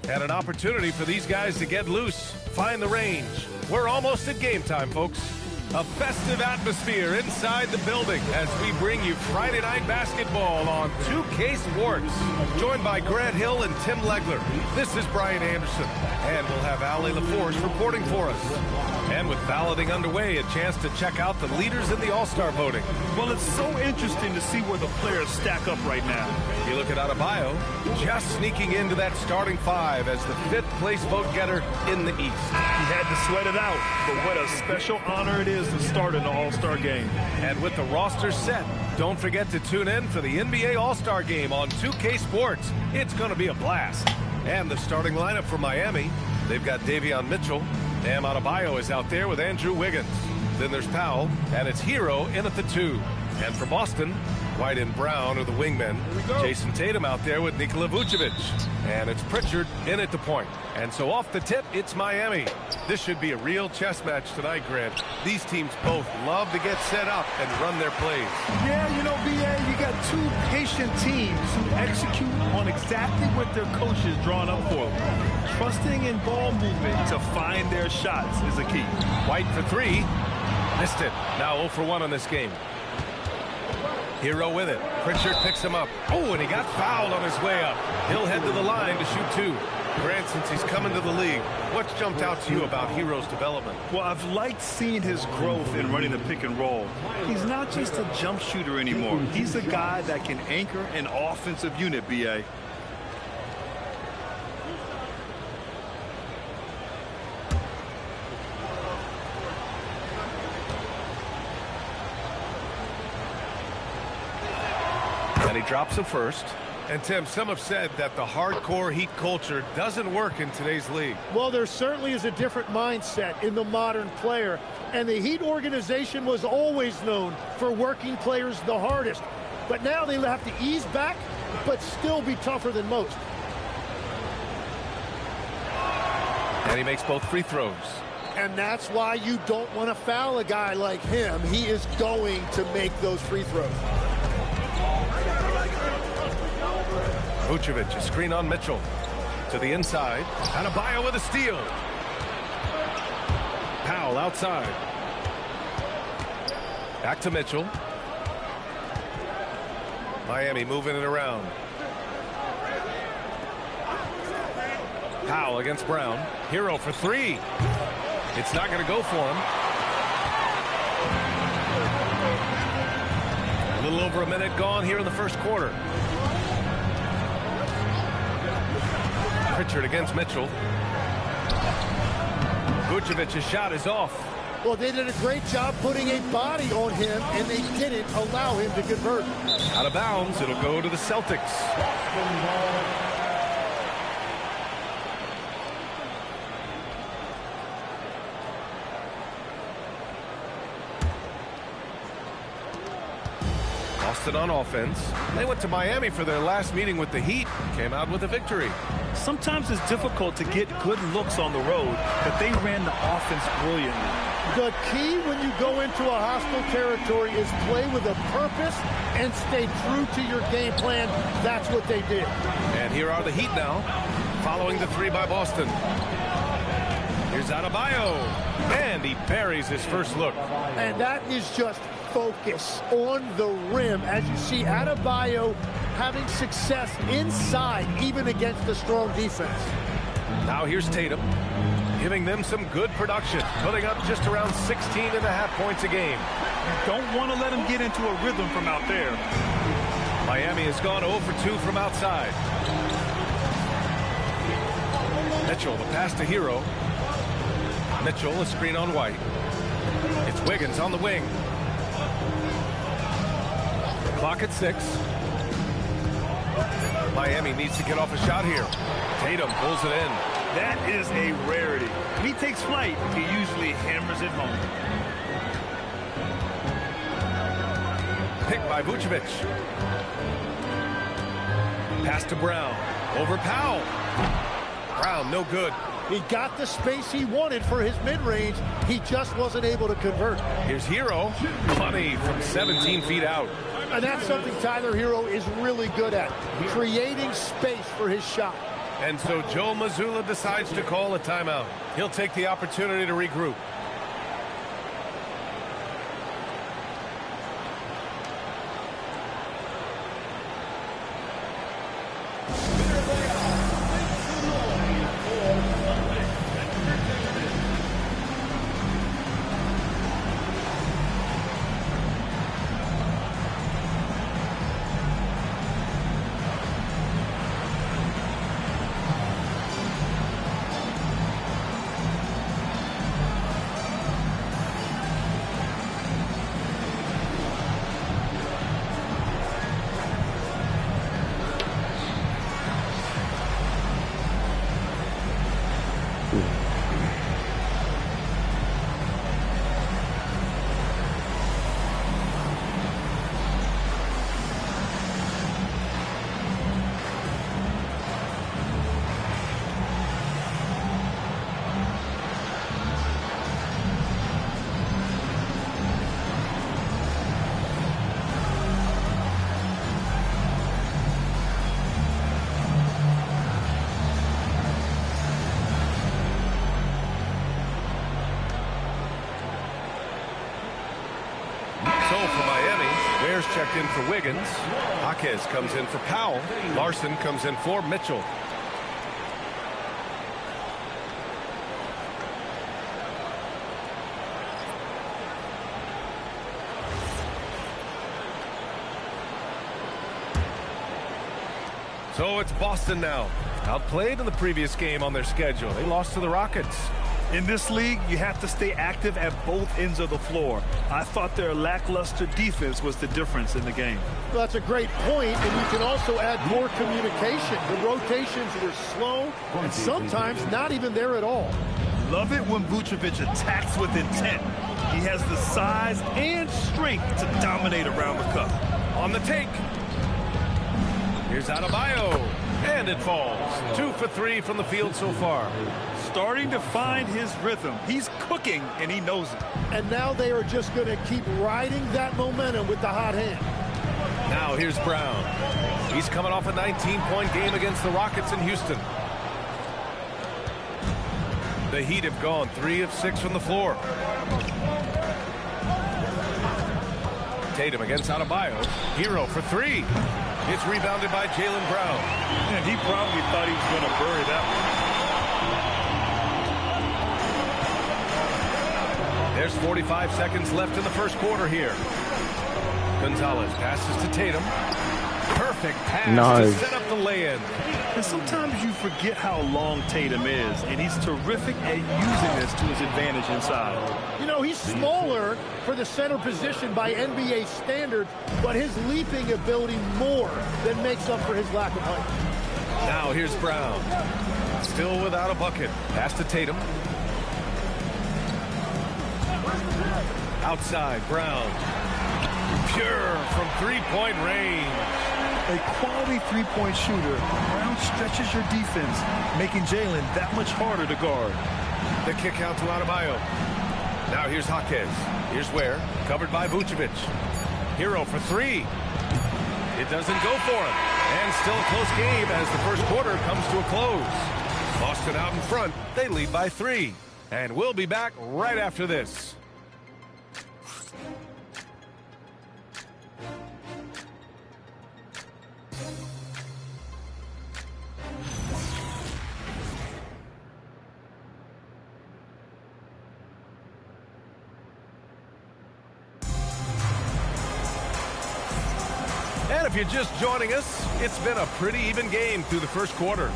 And an opportunity for these guys to get loose, find the range. We're almost at game time, folks. A festive atmosphere inside the building as we bring you Friday Night Basketball on 2K Sports. Joined by Grant Hill and Tim Legler. This is Brian Anderson. And we'll have Ali LaForce reporting for us. And with balloting underway, a chance to check out the leaders in the All-Star voting. Well, it's so interesting to see where the players stack up right now. You look at Adebayo, just sneaking into that starting five as the fifth-place vote-getter in the East. He had to sweat it out, but what a special honor it is to start in the All-Star game. And with the roster set, don't forget to tune in for the NBA All-Star Game on 2K Sports. It's going to be a blast. And the starting lineup for Miami, they've got Davion Mitchell. Bam Adebayo is out there with Andrew Wiggins. Then there's Powell, and it's Hero in at the 2. And for Boston, White and Brown are the wingmen. Jason Tatum out there with Nikola Vucevic. And it's Pritchard in at the point. And so off the tip, it's Miami. This should be a real chess match tonight, Grant. These teams both love to get set up and run their plays. Yeah, you know, B.A., you got two patient teams who execute on exactly what their coach is drawing up for them. Trusting in ball movement to find their shots is a key. White for 3. Missed it. Now 0 for 1 on this game. Hero with it. Pritchard picks him up. Oh, and he got fouled on his way up. He'll head to the line to shoot 2. Grant, since he's come into the league, what's jumped out to you about Hero's development? Well, I've liked seeing his growth in running the pick and roll. He's not just a jump shooter anymore. He's a guy that can anchor an offensive unit, B.A. And he drops it first. And Tim, some have said that the hardcore Heat culture doesn't work in today's league. Well, there certainly is a different mindset in the modern player. And the Heat organization was always known for working players the hardest. But now they have to ease back, but still be tougher than most. And he makes both free throws. And that's why you don't want to foul a guy like him. He is going to make those free throws. Vucevic, a screen on Mitchell. To the inside. Adebayo with a steal. Powell outside. Back to Mitchell. Miami moving it around. Powell against Brown. Hero for 3. It's not going to go for him. A little over a minute gone here in the first quarter. Pritchard against Mitchell. Vucevic's shot is off. Well, they did a great job putting a body on him, and they didn't allow him to convert. Out of bounds, it'll go to the Celtics. Boston on offense. They went to Miami for their last meeting with the Heat. Came out with a victory. Sometimes it's difficult to get good looks on the road, but they ran the offense brilliantly. The key when you go into a hostile territory is play with a purpose and stay true to your game plan. That's what they did. And here are the Heat now, following the 3 by Boston. Here's Adebayo, and he buries his first look. And that is just focus on the rim. As you see, Adebayo having success inside, even against a strong defense. Now here's Tatum, giving them some good production, putting up just around 16.5 points a game. You don't want to let him get into a rhythm from out there. Miami has gone 0 for 2 from outside. Mitchell, the pass to Hero. Mitchell, a screen on White. It's Wiggins on the wing. Clock at 6. Miami needs to get off a shot here. Tatum pulls it in. That is a rarity. When he takes flight, he usually hammers it home. Picked by Vucevic. Pass to Brown. Over Powell. Brown, no good. He got the space he wanted for his mid-range. He just wasn't able to convert. Here's Hero. Money from 17 feet out. And that's something Tyler Hero is really good at, creating space for his shot. And so Joe Mazzulla decides to call a timeout. He'll take the opportunity to regroup. Checked in for Wiggins. Jaquez comes in for Powell. Larson comes in for Mitchell. So it's Boston now. Outplayed in the previous game on their schedule. They lost to the Rockets. In this league, you have to stay active at both ends of the floor. I thought their lackluster defense was the difference in the game. Well, that's a great point, and you can also add more communication. The rotations were slow and sometimes not even there at all. Love it when Vucevic attacks with intent. He has the size and strength to dominate around the cup. On the take. Here's Adebayo, and it falls. 2 for 3 from the field so far. Starting to find his rhythm. He's cooking, and he knows it. And now they are just going to keep riding that momentum with the hot hand. Now here's Brown. He's coming off a 19-point game against the Rockets in Houston. The Heat have gone 3 of 6 from the floor. Tatum against Adebayo. Hero for 3. It's rebounded by Jaylen Brown. And he probably thought he was going to bury that one. There's 45 seconds left in the first quarter here. Gonzalez passes to Tatum. Perfect pass to set up the lay-in. And sometimes you forget how long Tatum is, and he's terrific at using this to his advantage inside. You know, he's smaller for the center position by NBA standards, but his leaping ability more than makes up for his lack of height. Now here's Brown. Still without a bucket. Pass to Tatum. Outside, Brown. Pure from three-point range. A quality three-point shooter. Brown stretches your defense, making Jaylen that much harder to guard. The kick out to Adebayo. Now here's Jaquez. Here's Ware, covered by Vucevic. Hero for 3. It doesn't go for him. And still a close game as the first quarter comes to a close. Boston out in front. They lead by 3. And we'll be back right after this. And if you're just joining us, it's been a pretty even game through the first quarter.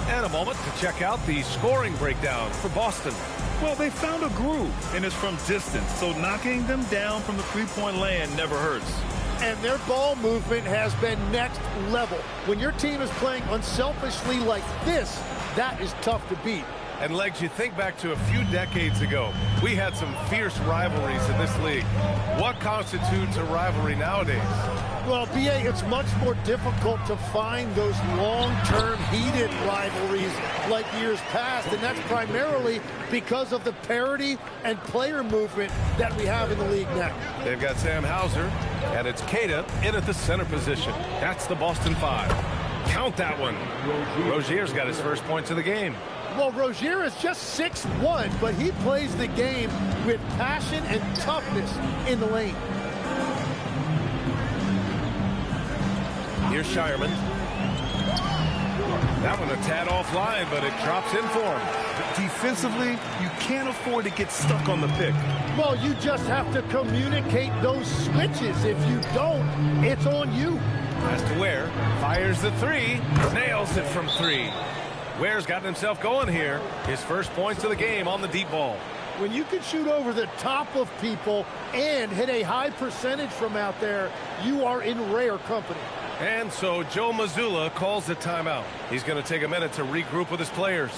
And a moment to check out the scoring breakdown for Boston. Well, they found a groove, and it's from distance, so knocking them down from the three-point land never hurts. And their ball movement has been next level. When your team is playing unselfishly like this, that is tough to beat. And, Legs, you think back to a few decades ago, we had some fierce rivalries in this league. What constitutes a rivalry nowadays? Well, B.A., it's much more difficult to find those long-term heated rivalries like years past, and that's primarily because of the parity and player movement that we have in the league now. They've got Sam Hauser, and it's Queta in at the center position. That's the Boston 5. Count that one. Rozier's got his first points of the game. Well, Rozier is just 6'1", but he plays the game with passion and toughness in the lane. Here's Shireman. That one a tad offline, but it drops in for him. Defensively, you can't afford to get stuck on the pick. Well, you just have to communicate those switches. If you don't, it's on you. Pass to Ware. Fires the three. Nails it from three. Ware's gotten himself going here. His first points of the game on the deep ball. When you can shoot over the top of people and hit a high percentage from out there, you are in rare company. And so Joe Mazzulla calls the timeout. He's going to take a minute to regroup with his players.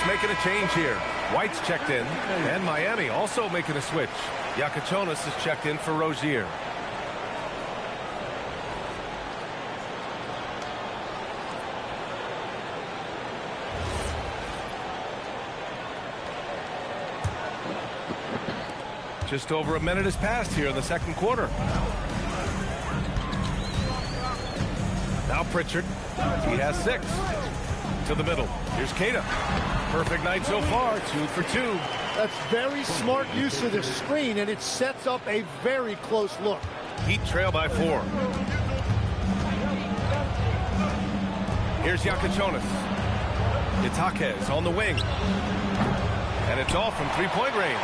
Making a change here. White's checked in, and Miami also making a switch. Yakachonis is checked in for Rozier. Just over a minute has passed here in the second quarter. Now Pritchard. He has 6. To the middle. Here's Keita. Perfect night so far. 2 for 2. That's very smart use of the screen, and it sets up a very close look. Heat trail by 4. Here's Yakachonis. Itakes on the wing. And it's off from three-point range.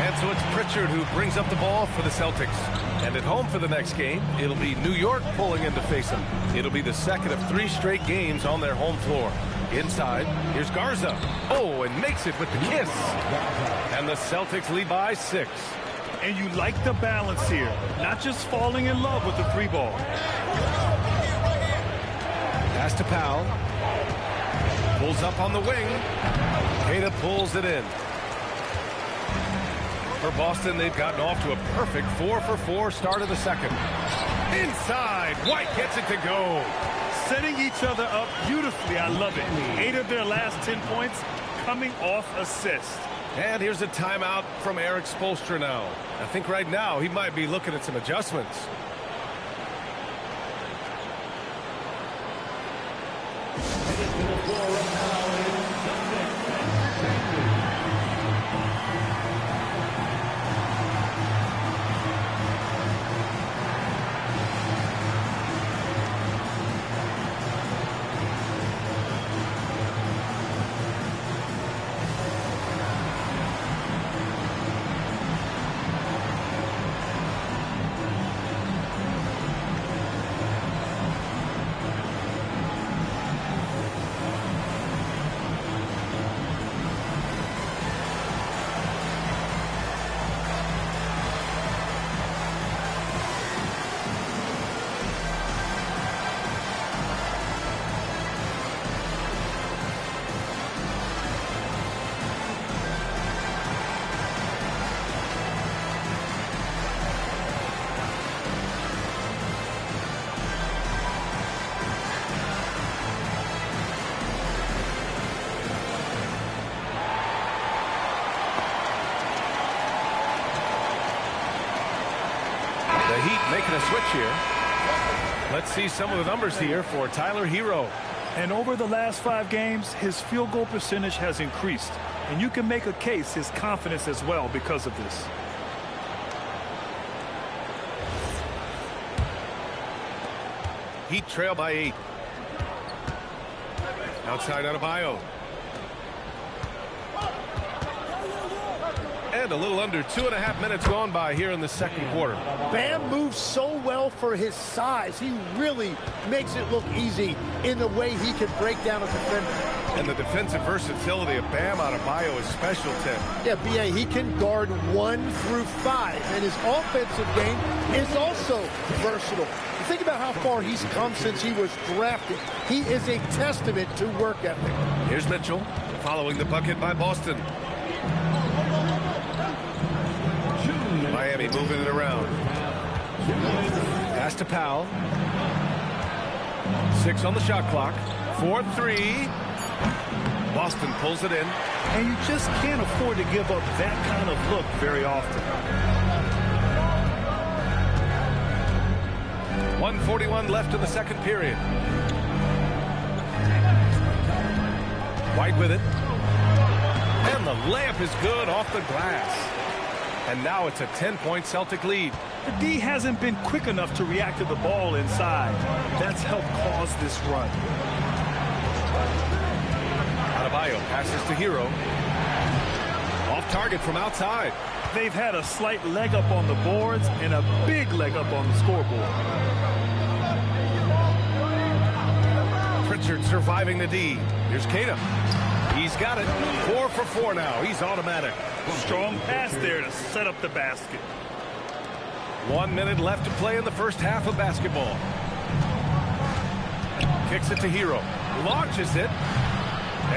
And so it's Pritchard who brings up the ball for the Celtics. And at home for the next game, it'll be New York pulling in to face them. It'll be the second of 3 straight games on their home floor. Inside, here's Garza. Oh, and makes it with the kiss. And the Celtics lead by 6. And you like the balance here, not just falling in love with the free ball. Pass to Powell. Pulls up on the wing. Keita pulls it in. For Boston, they've gotten off to a perfect 4 for 4 start of the second. Inside, White gets it to go. Setting each other up beautifully. I love it. 8 of their last 10 points coming off assists. And here's a timeout from Eric Spoelstra now. I think right now he might be looking at some adjustments. The Heat making a switch here. Let's see some of the numbers here for Tyler Hero. And over the last 5 games, his field goal percentage has increased. And you can make a case his confidence as well because of this. Heat trail by 8. Outside Adebayo. And a little under 2.5 minutes gone by here in the second quarter. Bam moves so well for his size. He really makes it look easy in the way he can break down a defender. And the defensive versatility of Bam Adebayo is special, Tim. Yeah, B.A., he can guard 1 through 5, and his offensive game is also versatile. Think about how far he's come since he was drafted. He is a testament to work ethic. Here's Mitchell following the bucket by Boston. Miami moving it around. Pass to Powell. 6 on the shot clock. 4-3. Boston pulls it in. And you just can't afford to give up that kind of look very often. 1:41 left in the second period. White with it. And the layup is good off the glass. And now it's a 10-point Celtic lead. The D hasn't been quick enough to react to the ball inside. That's helped cause this run. Adebayo passes to Hero. Off target from outside. They've had a slight leg up on the boards and a big leg up on the scoreboard. Pritchard surviving the D. Here's Kata. He's got it. 4 for 4 now. He's automatic. Strong pass there to set up the basket. 1 minute left to play in the first half of basketball. Kicks it to Hero. Launches it.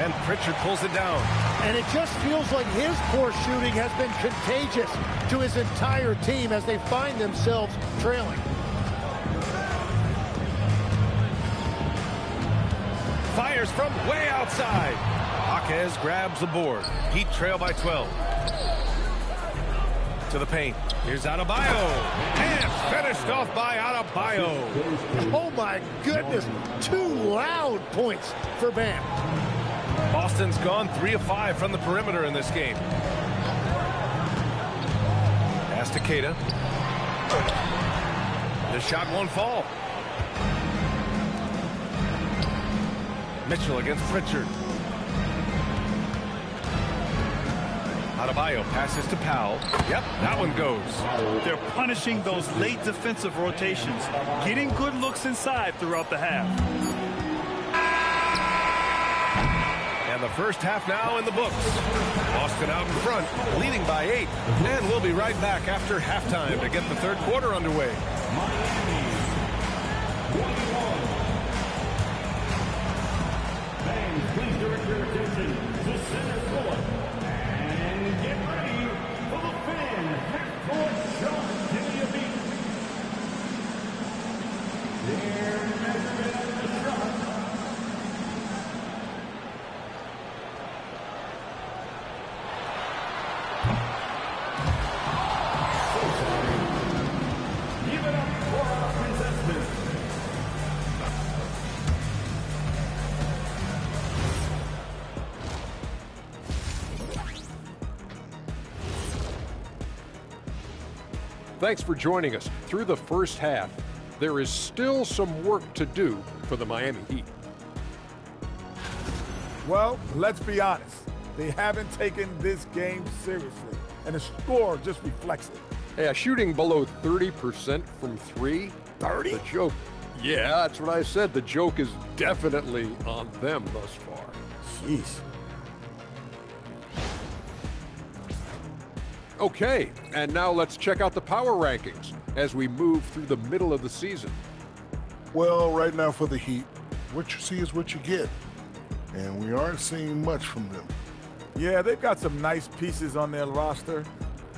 And Pritchard pulls it down. And it just feels like his poor shooting has been contagious to his entire team as they find themselves trailing. Fires from way outside. Jaquez grabs the board. Heat trail by 12. To the paint. Here's Adebayo. And finished off by Adebayo. Oh my goodness. 2 loud points for Bam. Boston's gone 3 of 5 from the perimeter in this game. Pass to Kata. The shot won't fall. Mitchell against Pritchard. Adebayo passes to Powell. Yep, that one goes. They're punishing those late defensive rotations, getting good looks inside throughout the half. And the first half now in the books. Boston out in front, leading by 8. And we'll be right back after halftime to get the third quarter underway. Please direct your attention to center court and get ready for the fan half-court shot. Give me a beat. Their measurement of the shot. Give it up for our contestants. Thanks for joining us. Through the first half, there is still some work to do for the Miami Heat. Well, let's be honest. They haven't taken this game seriously, and the score just reflects it. Yeah, shooting below 30% from 3. 30? The joke. Yeah, that's what I said. The joke is definitely on them thus far. Jeez. Okay, and now let's check out the power rankings as we move through the middle of the season. Well, right now for the Heat, what you see is what you get. And we aren't seeing much from them. Yeah, they've got some nice pieces on their roster,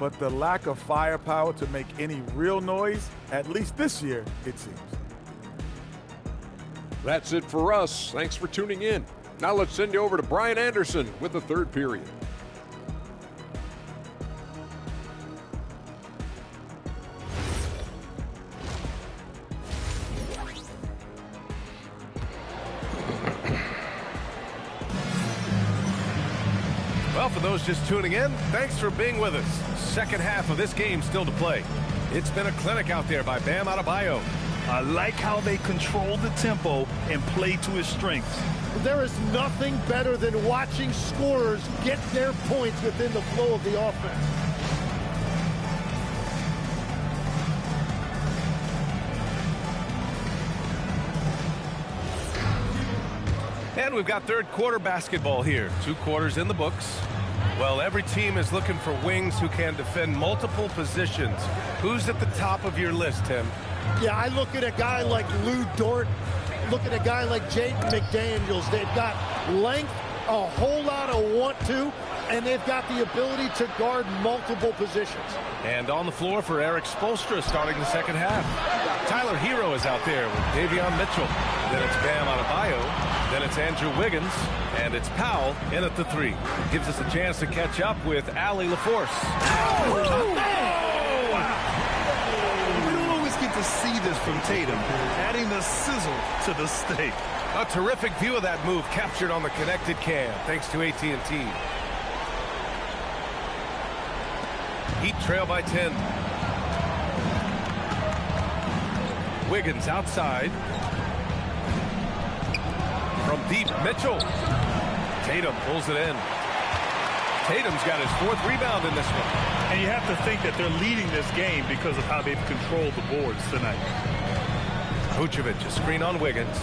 but the lack of firepower to make any real noise, at least this year, it seems. That's it for us. Thanks for tuning in. Now let's send you over to Brian Anderson with the third period. Well, for those just tuning in, thanks for being with us. Second half of this game still to play. It's been a clinic out there by Bam Adebayo. I like how they control the tempo and play to his strengths. There is nothing better than watching scorers get their points within the flow of the offense. And we've got third quarter basketball here. 2 quarters in the books. Well, every team is looking for wings who can defend multiple positions. Who's at the top of your list, Tim? Yeah, I look at a guy like Lou Dort, look at a guy like Jaden McDaniels. They've got length, a whole lot of want to, and they've got the ability to guard multiple positions. And on the floor for Eric Spoelstra starting the second half. Tyler Hero is out there with Davion Mitchell. Then it's Bam Adebayo. Then it's Andrew Wiggins. And it's Powell in at the 3. Gives us a chance to catch up with Allie LaForce. We don't always get to see this from Tatum, adding the sizzle to the steak. A terrific view of that move captured on the connected cam, thanks to AT&T. Heat trail by 10. Wiggins outside. From deep, Mitchell. Tatum pulls it in. Tatum's got his 4th rebound in this one. And you have to think that they're leading this game because of how they've controlled the boards tonight. Vucevic, a screen on Wiggins.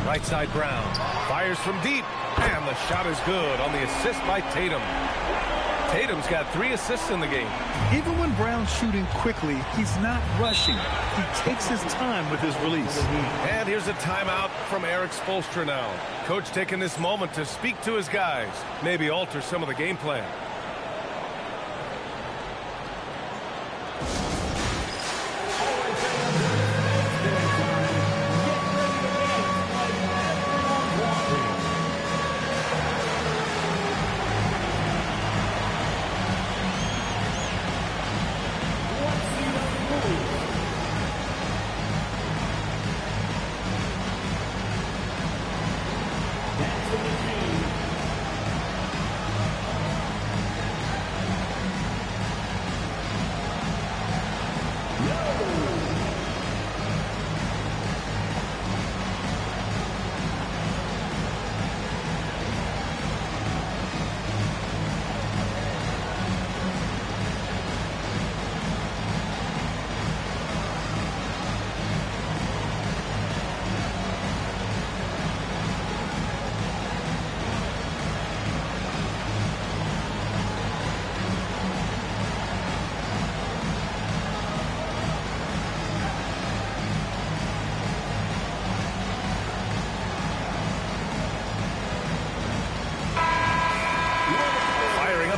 Right side Brown. Fires from deep. And the shot is good on the assist by Tatum. Tatum's got 3 assists in the game. Even when Brown's shooting quickly, he's not rushing. He takes his time with his release. And here's a timeout from Eric Spoelstra now. Coach taking this moment to speak to his guys. Maybe alter some of the game plan.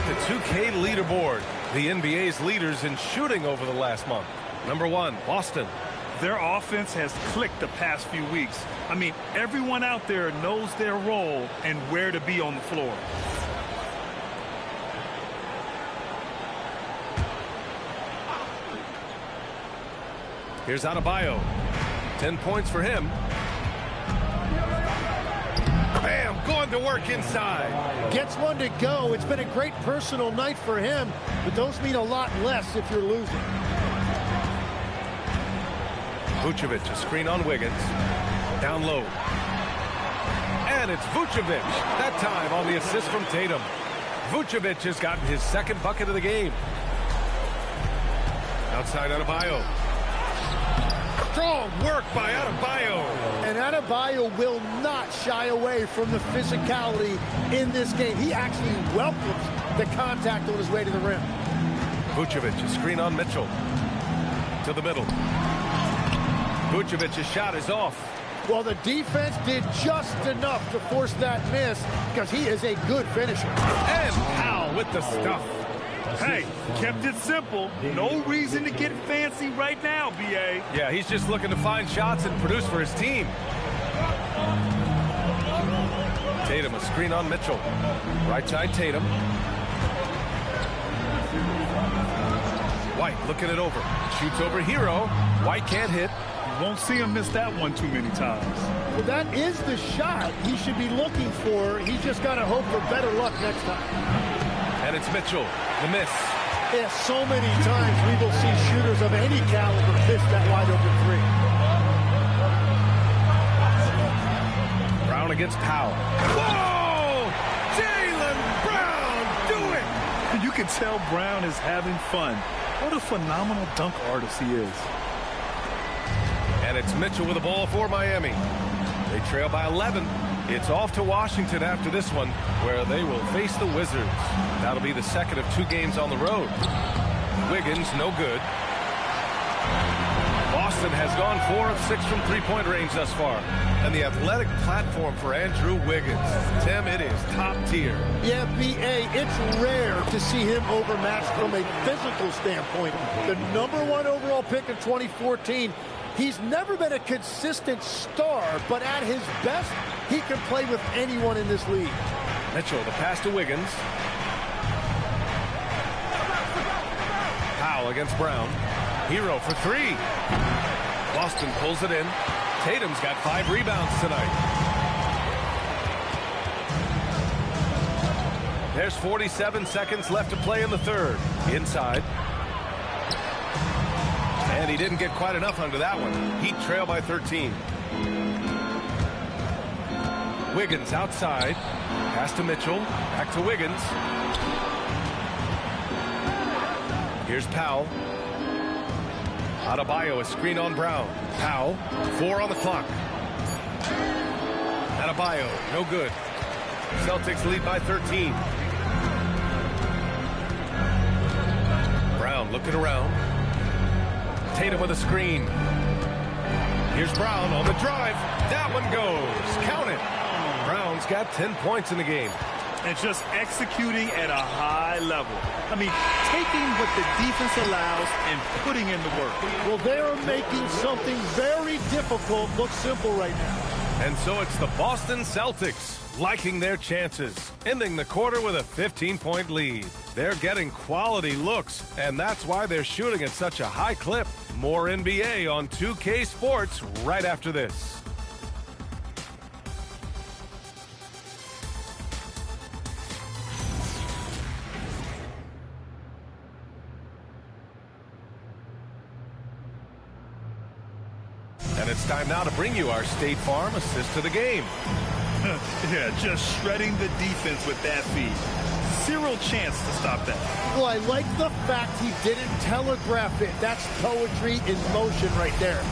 The 2K leaderboard. The NBA's leaders in shooting over the last month. Number 1, Boston. Their offense has clicked the past few weeks. I mean, everyone out there knows their role and where to be on the floor. Here's Adebayo. 10 points for him. Bam! Going to work inside. Gets one to go. It's been a great personal night for him, but those mean a lot less if you're losing. Vucevic, a screen on Wiggins. Down low. And it's Vucevic. That time on the assist from Tatum. Vucevic has gotten his 2nd bucket of the game. Outside Adebayo. Strong work by Adebayo. And Adebayo will not shy away from the physicality in this game. He actually welcomes the contact on his way to the rim. Vucevic, a screen on Mitchell. To the middle. Vucevic's shot is off. Well, the defense did just enough to force that miss because he is a good finisher. And Powell with the stuff. Hey, kept it simple. No reason to get fancy right now, B.A. Yeah, he's just looking to find shots and produce for his team. Tatum, a screen on Mitchell. Right side Tatum. White looking it over. Shoots over Hero. White can't hit. You won't see him miss that one too many times. Well, that is the shot he should be looking for. He's just got to hope for better luck next time. And it's Mitchell, the miss. Yeah, so many times we will see shooters of any caliber miss that wide open three. Brown against Powell. Whoa! Jaylen Brown, do it! You can tell Brown is having fun. What a phenomenal dunk artist he is. And it's Mitchell with the ball for Miami. They trail by 11. It's off to Washington after this one, where they will face the Wizards. That'll be the second of 2 games on the road. Wiggins, no good. Boston has gone 4 of 6 from three-point range thus far. And the athletic platform for Andrew Wiggins. Tim, it is top tier. Yeah, B.A., it's rare to see him overmatched from a physical standpoint. The #1 overall pick in 2014. He's never been a consistent star, but at his best, he can play with anyone in this league. Mitchell, the pass to Wiggins. Powell against Brown. Hero for 3. Boston pulls it in. Tatum's got 5 rebounds tonight. There's 47 seconds left to play in the third. Inside. And he didn't get quite enough under that one. Heat trail by 13. Wiggins outside. Pass to Mitchell. Back to Wiggins. Here's Powell. Adebayo, a screen on Brown. Powell, 4 on the clock. Adebayo, no good. Celtics lead by 13. Brown looking around. Tatum with a screen. Here's Brown on the drive. That one goes. Count it. Brown's got 10 points in the game. And just executing at a high level. I mean, taking what the defense allows and putting in the work. Well, they are making something very difficult look simple right now. And so it's the Boston Celtics liking their chances, ending the quarter with a 15-point lead. They're getting quality looks, and that's why they're shooting at such a high clip. More NBA on 2K Sports right after this. And it's time now to bring you our State Farm assist to the game. Yeah, just shredding the defense with that feed. Zero chance to stop that. Well, I like the fact he didn't telegraph it. That's poetry in motion right there.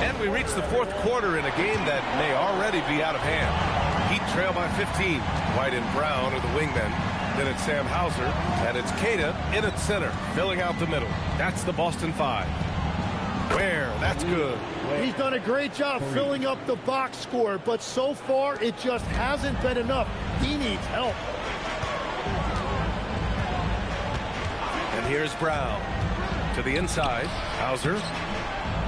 And we reach the fourth quarter in a game that may already be out of hand. Heat trail by 15. White and Brown are the wingmen. Then it's Sam Hauser, and it's Queta in at center, filling out the middle. That's the Boston 5. Where? That's good. He's done a great job filling up the box score, but so far it just hasn't been enough. He needs help. And here's Brown to the inside. Hauser.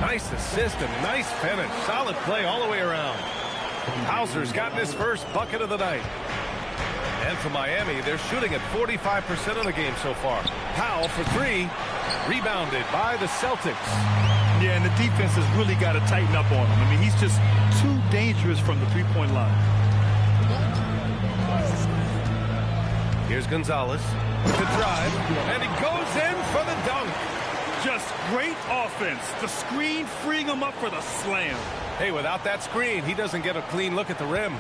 Nice assist and nice finish. Solid play all the way around. Hauser's gotten his first bucket of the night. And for Miami, they're shooting at 45% of the game so far. Powell for 3. Rebounded by the Celtics. Yeah, and the defense has really got to tighten up on him. I mean, he's just too dangerous from the three-point line. Here's Gonzalez to drive, and he goes in for the dunk. Just great offense. The screen freeing him up for the slam. Hey, without that screen, he doesn't get a clean look at the rim.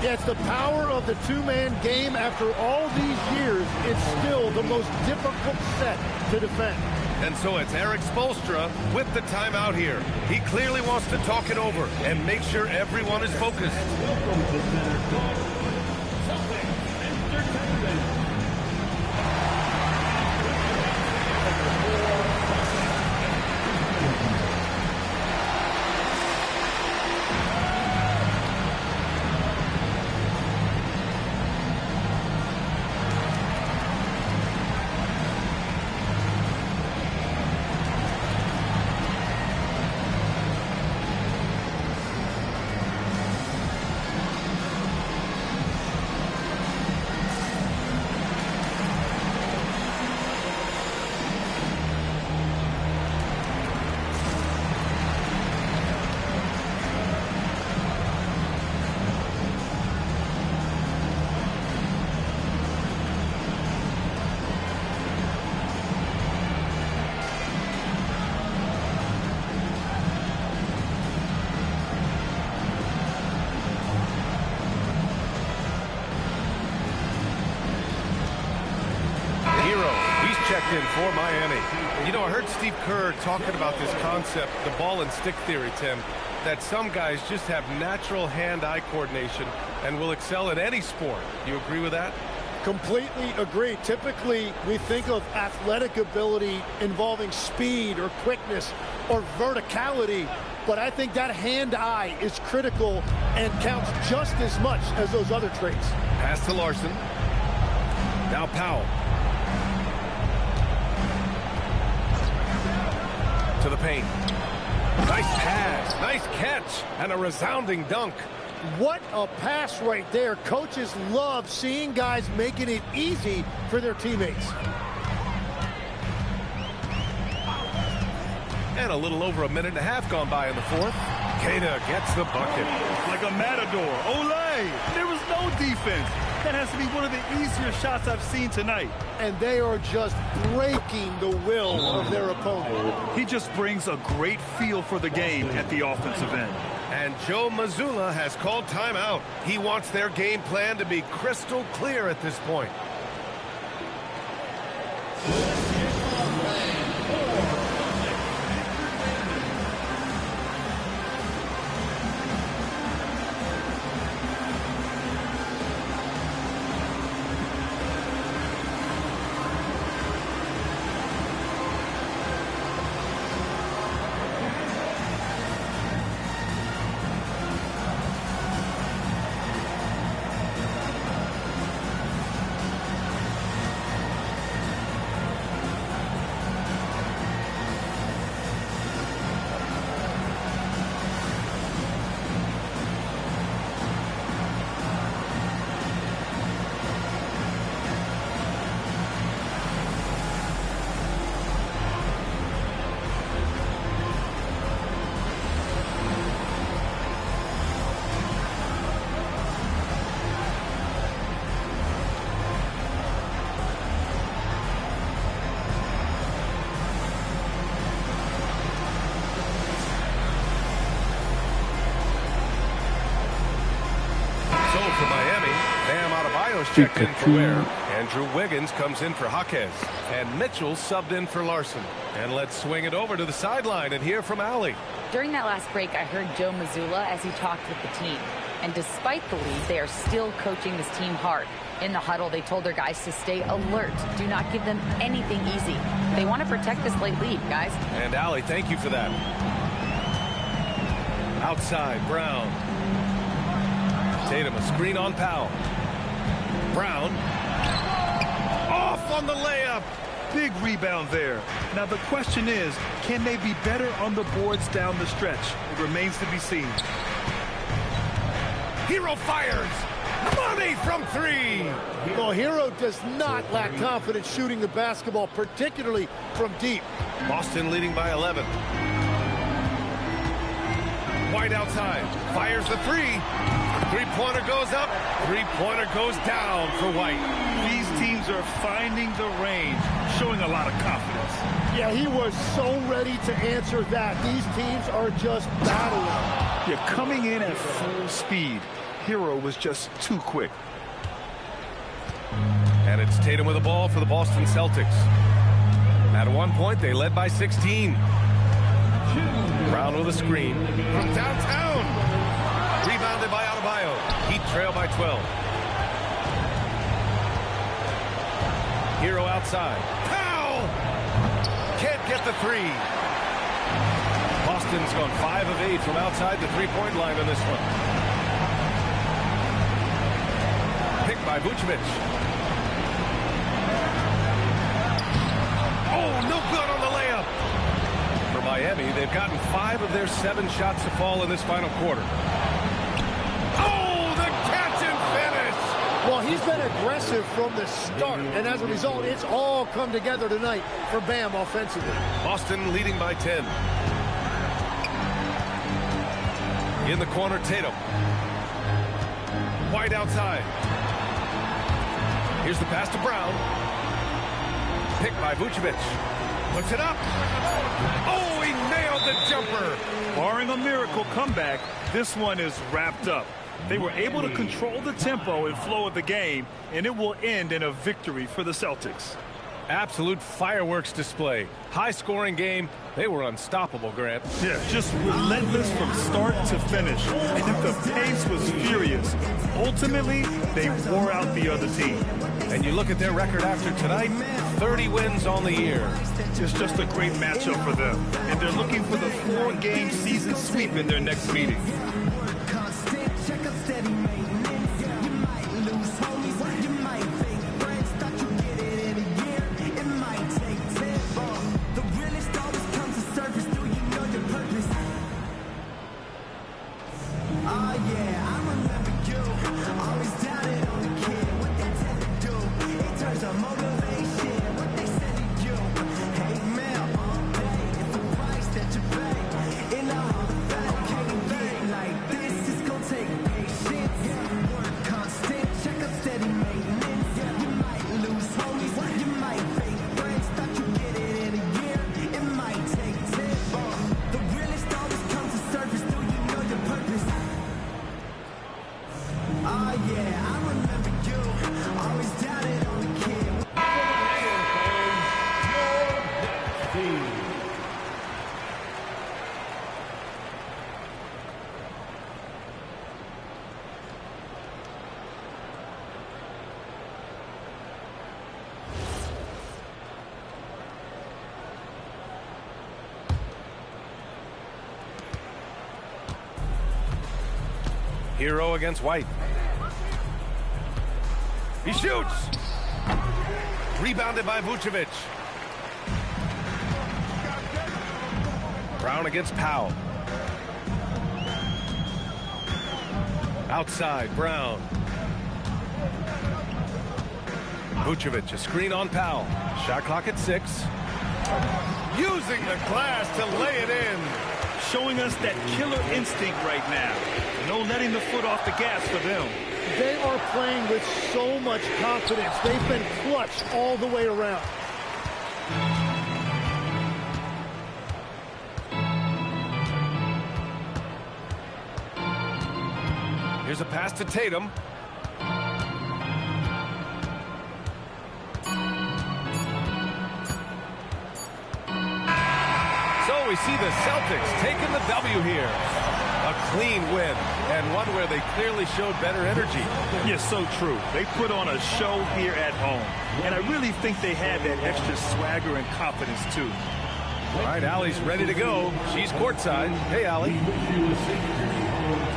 Yeah, it's the power of the two-man game. After all these years, it's still the most difficult set to defend. And so it's Eric Spoelstra with the timeout here. He clearly wants to talk it over and make sure everyone is focused. checked in for Miami. You know, I heard Steve Kerr talking about this concept, the ball and stick theory, Tim, that some guys just have natural hand-eye coordination and will excel at any sport. Do you agree with that? Completely agree. Typically, we think of athletic ability involving speed or quickness or verticality, but I think that hand-eye is critical and counts just as much as those other traits. Pass to Larson. Now Powell. To the paint. Nice pass, nice catch, and a resounding dunk. What a pass right there. Coaches love seeing guys making it easy for their teammates. And a little over a minute and a half gone by in the fourth. Queta gets the bucket. Like a matador. Olay! There was no defense. That has to be one of the easier shots I've seen tonight. And they are just breaking the will of their opponent. He just brings a great feel for the game at the offensive end. And Joe Mazzulla has called timeout. He wants their game plan to be crystal clear at this point. Checked in for Ware. Andrew Wiggins comes in for Jaquez. And Mitchell subbed in for Larson. And let's swing it over to the sideline and hear from Allie. During that last break, I heard Joe Mazzulla as he talked with the team. And despite the lead, they are still coaching this team hard. In the huddle, they told their guys to stay alert. Do not give them anything easy. They want to protect this late lead, guys. And Allie, thank you for that. Outside, Brown. Tatum, a screen on Powell. Brown off on the layup. Big rebound there. Now the question is, can they be better on the boards down the stretch? It remains to be seen. Hero fires. Money from three. Well, Hero does not lack confidence shooting the basketball, particularly from deep. Boston leading by 11. White outside. Fires the three. Three-pointer goes up. Three-pointer goes down for White. These teams are finding the range, showing a lot of confidence. Yeah, he was so ready to answer that. These teams are just battling. Yeah, coming in at full speed. Hero was just too quick. And it's Tatum with the ball for the Boston Celtics. At one point, they led by 16. Brown with a screen from downtown. Rebounded by Adebayo. Heat trail by 12. Hero outside. Powell! Can't get the three. Boston's gone 5 of 8 from outside the three-point line on this one. Picked by Vucevic. Oh, no good on the layup. For Miami, they've gotten 5 of their 7 shots to fall in this final quarter. Oh, the catch and finish! Well, he's been aggressive from the start, and as a result, it's all come together tonight for Bam offensively. Boston leading by 10. In the corner, Tatum. White outside. Here's the pass to Brown. Picked by Vucevic. Puts it up. Oh, he nailed the jumper. Barring a miracle comeback, this one is wrapped up. They were able to control the tempo and flow of the game, and it will end in a victory for the Celtics. Absolute fireworks display. High-scoring game. They were unstoppable, Grant. Yeah, just relentless from start to finish. And the pace was furious. Ultimately, they wore out the other team. And you look at their record after tonight, 30 wins on the year. It's just a great matchup for them. And they're looking for the 4-game season sweep in their next meeting. Hero against White. He shoots. Rebounded by Vucevic. Brown against Powell. Outside, Brown. Vucevic, a screen on Powell. Shot clock at 6. Using the glass to lay it in. Showing us that killer instinct right now. No letting the foot off the gas for them. They are playing with so much confidence. They've been clutch all the way around. Here's a pass to Tatum. So we see the Celtics taking the W here. A clean win, and one where they clearly showed better energy. Yes, so true. They put on a show here at home. And I really think they had that extra swagger and confidence, too. All right, Allie's ready to go. She's courtside. Hey, Allie.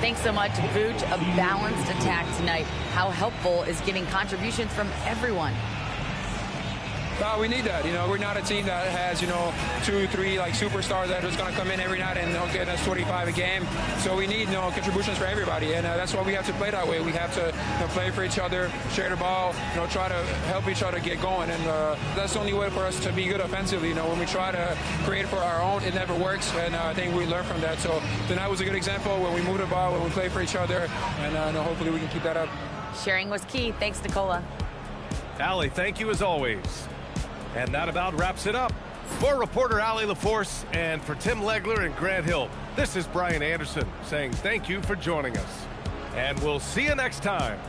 Thanks so much, Vooch. A balanced attack tonight. How helpful is getting contributions from everyone? We need that. You know, we're not a team that has, 2, 3 like superstars that are just going to come in every night and get us 25 a game. So we need, contributions for everybody, and that's why we have to play that way. We have to play for each other, share the ball, try to help each other get going, and that's the only way for us to be good offensively. When we try to create for our own, it never works, and I think we learn from that. So tonight was a good example when we move the ball, when we play for each other, and hopefully we can keep that up. Sharing was key. Thanks, Nicola. Allie, thank you as always. And that about wraps it up. For reporter Allie LaForce and for Tim Legler and Grant Hill, this is Brian Anderson saying thank you for joining us. And we'll see you next time.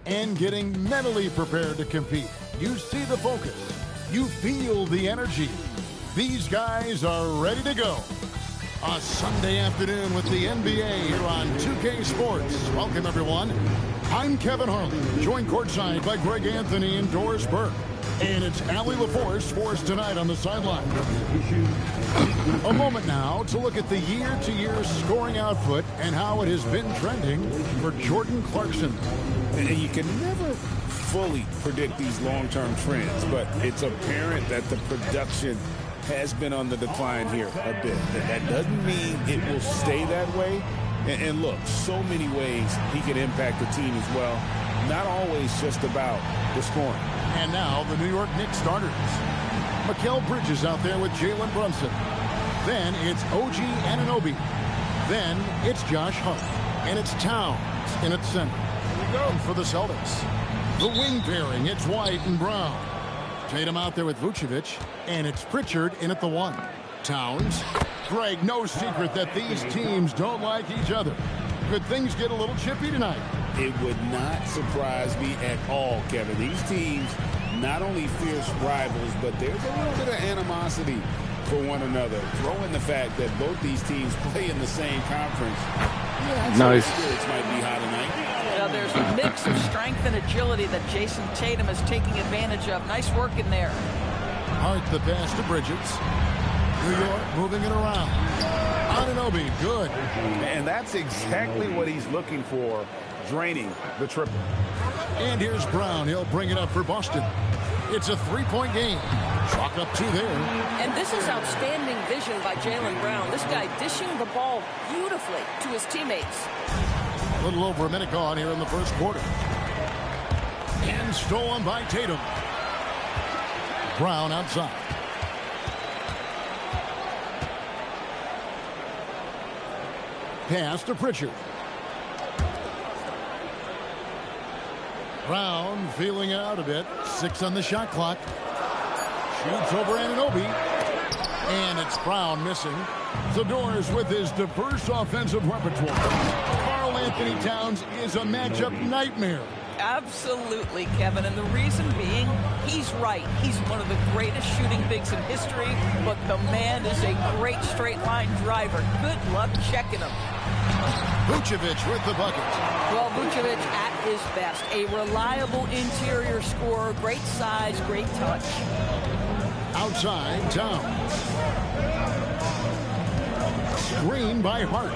and getting mentally prepared to compete. You see the focus. You feel the energy. These guys are ready to go. A Sunday afternoon with the NBA here on 2K Sports. Welcome, everyone. I'm Kevin Harlan, joined courtside by Greg Anthony and Doris Burke. And it's Allie LaForce for us tonight on the sideline. A moment now to look at the year-to-year scoring output and how it has been trending for Jordan Clarkson. And you can never fully predict these long-term trends, but it's apparent that the production has been on the decline here a bit. That doesn't mean it will stay that way. And look, so many ways he can impact the team as well. Not always just about the scoring. And now the New York Knicks starters. Mikal Bridges out there with Jalen Brunson. Then it's OG Anunoby. Then it's Josh Hart. And it's Towns in its center. And for the Celtics, the wing pairing, it's White and Brown. Tatum out there with Vucevic. And it's Pritchard in at the 1. Towns. Greg, no secret that these teams don't like each other. Could things get a little chippy tonight? It would not surprise me at all, Kevin. These teams, not only fierce rivals, but there's a little bit of animosity for one another. Throw in the fact that both these teams play in the same conference. Yeah, nice. Spirits might be high tonight. Now there's a mix of strength and agility that Jason Tatum is taking advantage of. Nice work in there. Hart the pass to Bridges. New York moving it around. Anunoby, good. And that's exactly what he's looking for, draining the triple. And here's Brown. He'll bring it up for Boston. It's a three-point game. Chalk up 2 there. And this is outstanding vision by Jaylen Brown. This guy dishing the ball beautifully to his teammates. A little over a minute gone here in the first quarter. And stolen by Tatum. Brown outside. Pass to Pritchard. Brown feeling it out a bit. 6 on the shot clock. Shoots over Anunoby. And it's Brown missing. Zador's with his diverse offensive repertoire. Karl Anthony Towns is a matchup nightmare. Absolutely, Kevin. And the reason being, he's right. He's one of the greatest shooting bigs in history, but the man is a great straight-line driver. Good luck checking him. Vucevic with the bucket. Well, Vucevic at his best. A reliable interior scorer, great size, great touch. Outside, Towns. Screen by Hart.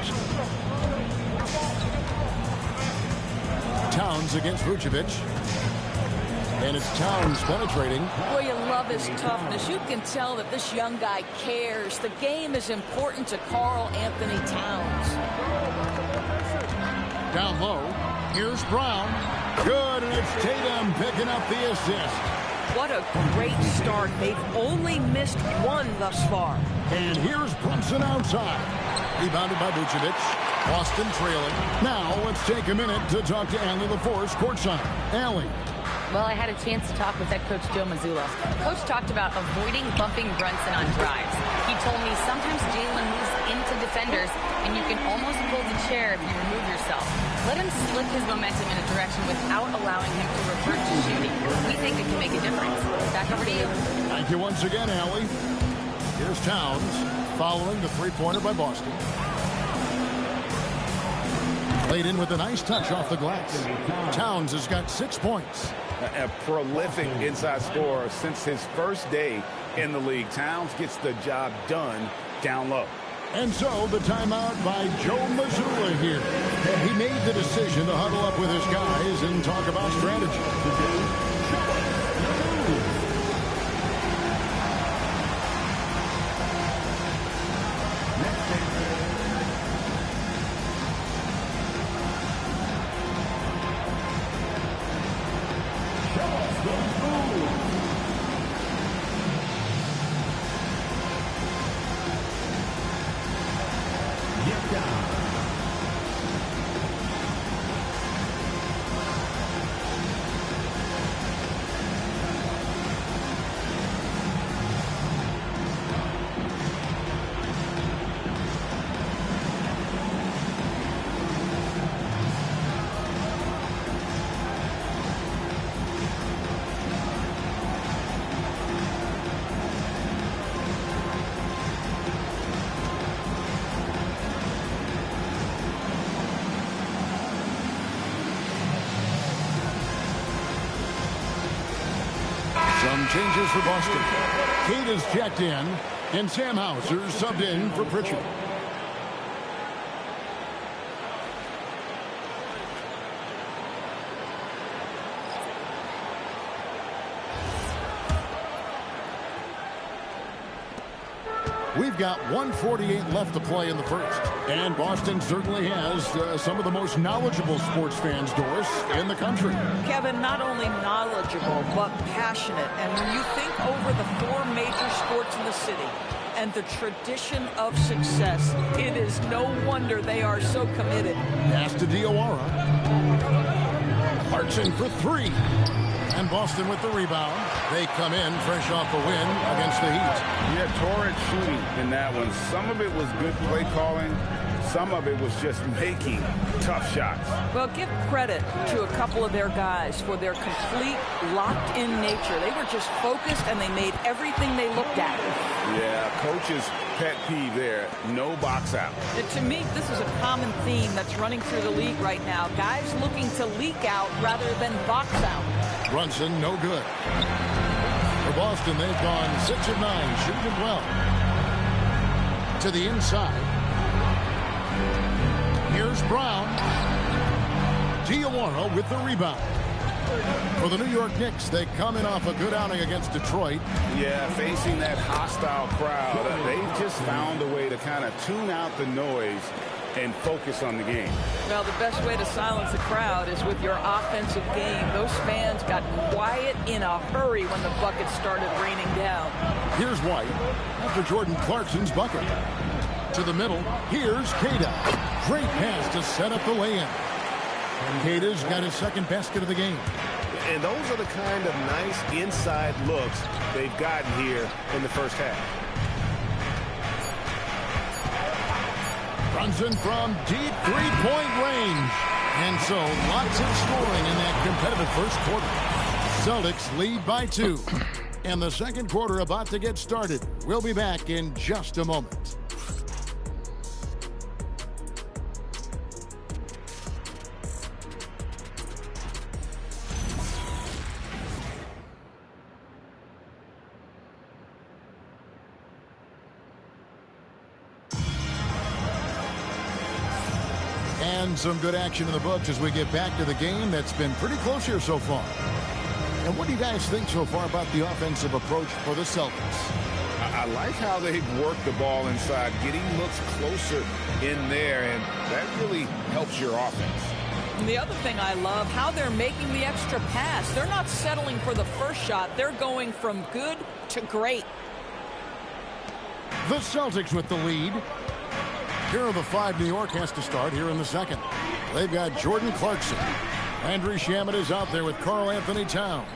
Towns against Vucevic. And it's Towns penetrating. Boy, you love his toughness. You can tell that this young guy cares. The game is important to Karl Anthony Towns. Down low. Here's Brown. Good, and it's Tatum picking up the assist. What a great start. They've only missed 1 thus far. And here's Brunson outside. Rebounded by Vucevic. Boston trailing. Now let's take a minute to talk to Allie LaForce courtside. Allie. Well, I had a chance to talk with head coach Joe Mazzulla. Coach talked about avoiding bumping Brunson on drives. He told me sometimes Jalen moves into defenders, and you can almost pull the chair if you remove yourself. Let him slip his momentum in a direction without allowing him to revert to shooting. We think it can make a difference. Back over to you. Thank you once again, Allie. Here's Towns following the three-pointer by Boston. Played in with a nice touch off the glass. Towns has got 6 points. A prolific inside scorer since his first day in the league. Towns gets the job done down low. And so the timeout by Joe Mazzulla here. He made the decision to huddle up with his guys and talk about strategy. Some changes for Boston. Cade is checked in, and Sam Hauser subbed in for Pritchard. We've got 1:48 left to play in the first. And Boston certainly has some of the most knowledgeable sports fans, Doris, in the country. Kevin, not only knowledgeable, but passionate. And when you think over the 4 major sports in the city and the tradition of success, it is no wonder they are so committed. Pass to Diawara. Clarkson for 3. And Boston with the rebound. They come in fresh off the win against the Heat. Yeah, torrid shooting in that one. Some of it was good play calling. Some of it was just making tough shots. Well, give credit to a couple of their guys for their complete locked-in nature. They were just focused, and they made everything they looked at. Yeah, coach's pet peeve there. No box out. And to me, this is a common theme that's running through the league right now. Guys looking to leak out rather than box out. Brunson, no good. For Boston, they've gone 6 of 9, shooting it well. To the inside. Here's Brown. Diawara with the rebound. For the New York Knicks, they come in off a good outing against Detroit. Yeah, facing that hostile crowd, they've just found a way to kind of tune out the noise and focus on the game. Well, the best way to silence the crowd is with your offensive game. Those fans got quiet in a hurry when the bucket started raining down. Here's White after Jordan Clarkson's bucket. To the middle, here's Queta. Great pass to set up the lay-in. And Queta's got his second basket of the game. And those are the kind of nice inside looks they've gotten here in the first half. Brunson from deep three-point range. And so lots of scoring in that competitive first quarter. Celtics lead by 2. And the second quarter about to get started. We'll be back in just a moment. And some good action in the books as we get back to the game that's been pretty close here so far. And what do you guys think so far about the offensive approach for the Celtics? I like how they've worked the ball inside, getting looks closer in there, and that really helps your offense. And the other thing I love, how they're making the extra pass. They're not settling for the first shot. They're going from good to great. The Celtics with the lead. Here are the 5 New York has to start here in the second. They've got Jordan Clarkson. Andrew Shamet is out there with Karl Anthony Towns.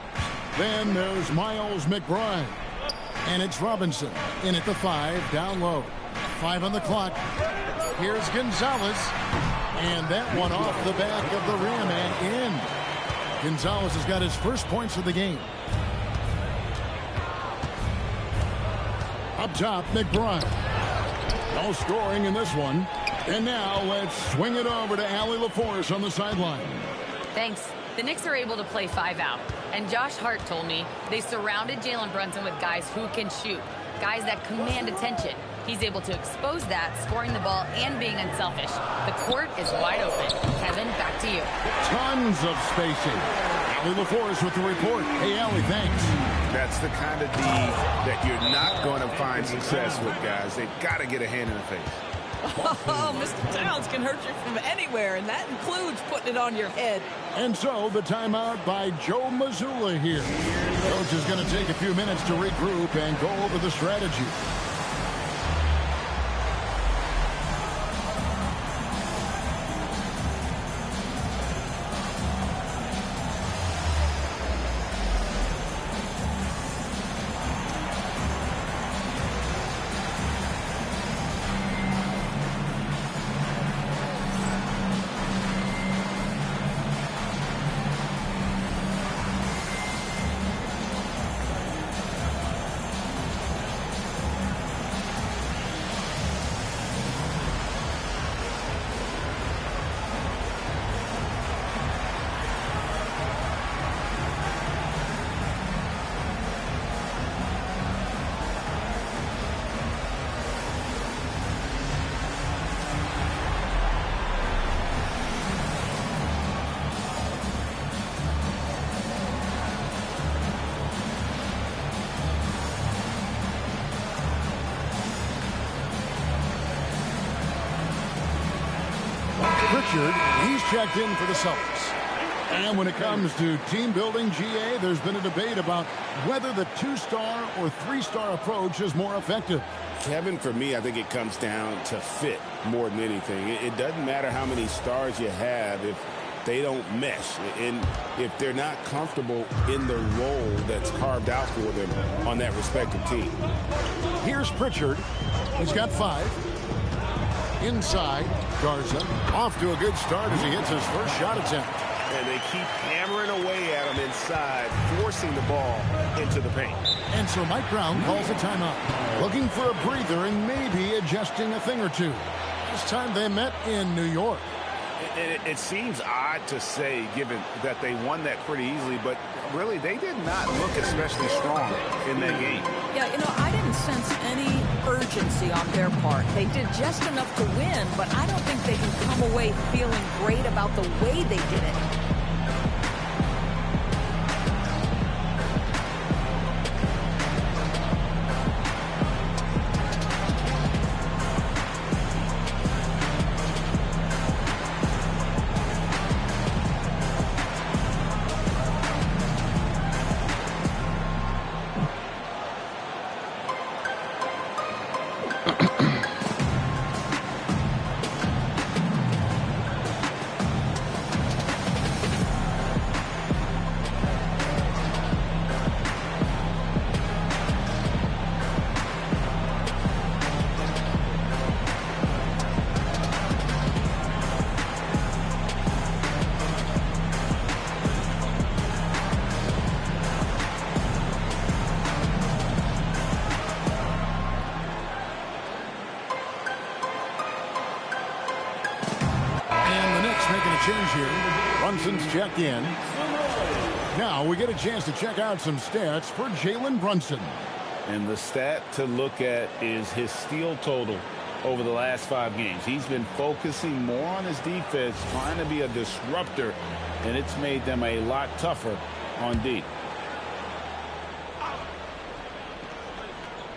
Then there's Miles McBride. And it's Robinson in at the 5, down low. 5 on the clock. Here's Gonzalez. And that one off the back of the rim and in. Gonzalez has got his first points of the game. Up top, McBride. No scoring in this one. And now let's swing it over to Allie LaForce on the sideline. Thanks. The Knicks are able to play 5 out. And Josh Hart told me they surrounded Jalen Brunson with guys who can shoot. Guys that command attention. He's able to expose that, scoring the ball and being unselfish. The court is wide open. Kevin, back to you. Tons of spacing. Allie LaForce with the report. Hey, Allie, thanks. That's the kind of D that you're not going to find success with, guys. They've got to get a hand in the face. Oh, Mr. Towns can hurt you from anywhere, and that includes putting it on your head. And so the timeout by Joe Mazzulla here. Coach is going to take a few minutes to regroup and go over the strategy. Pritchard. He's checked in for the Celtics. And when it comes to team building, GA, there's been a debate about whether the 2-star or 3-star approach is more effective. Kevin, for me, I think it comes down to fit more than anything. It doesn't matter how many stars you have if they don't mesh, and if they're not comfortable in the role that's carved out for them on that respective team. Here's Pritchard. He's got 5. Inside, Garza off to a good start as he hits his first shot attempt. And they keep hammering away at him inside, forcing the ball into the paint. And so Mike Brown calls a timeout, looking for a breather and maybe adjusting a thing or two. This time they met in New York. It seems odd to say, given that they won that pretty easily, but really they did not look especially strong in that game. Yeah, I didn't sense any urgency on their part. They did just enough to win, but I don't think they can come away feeling great about the way they did it. Change here. Brunson's checked in. Now we get a chance to check out some stats for Jalen Brunson. And the stat to look at is his steal total over the last 5 games. He's been focusing more on his defense, trying to be a disruptor, and it's made them a lot tougher on D.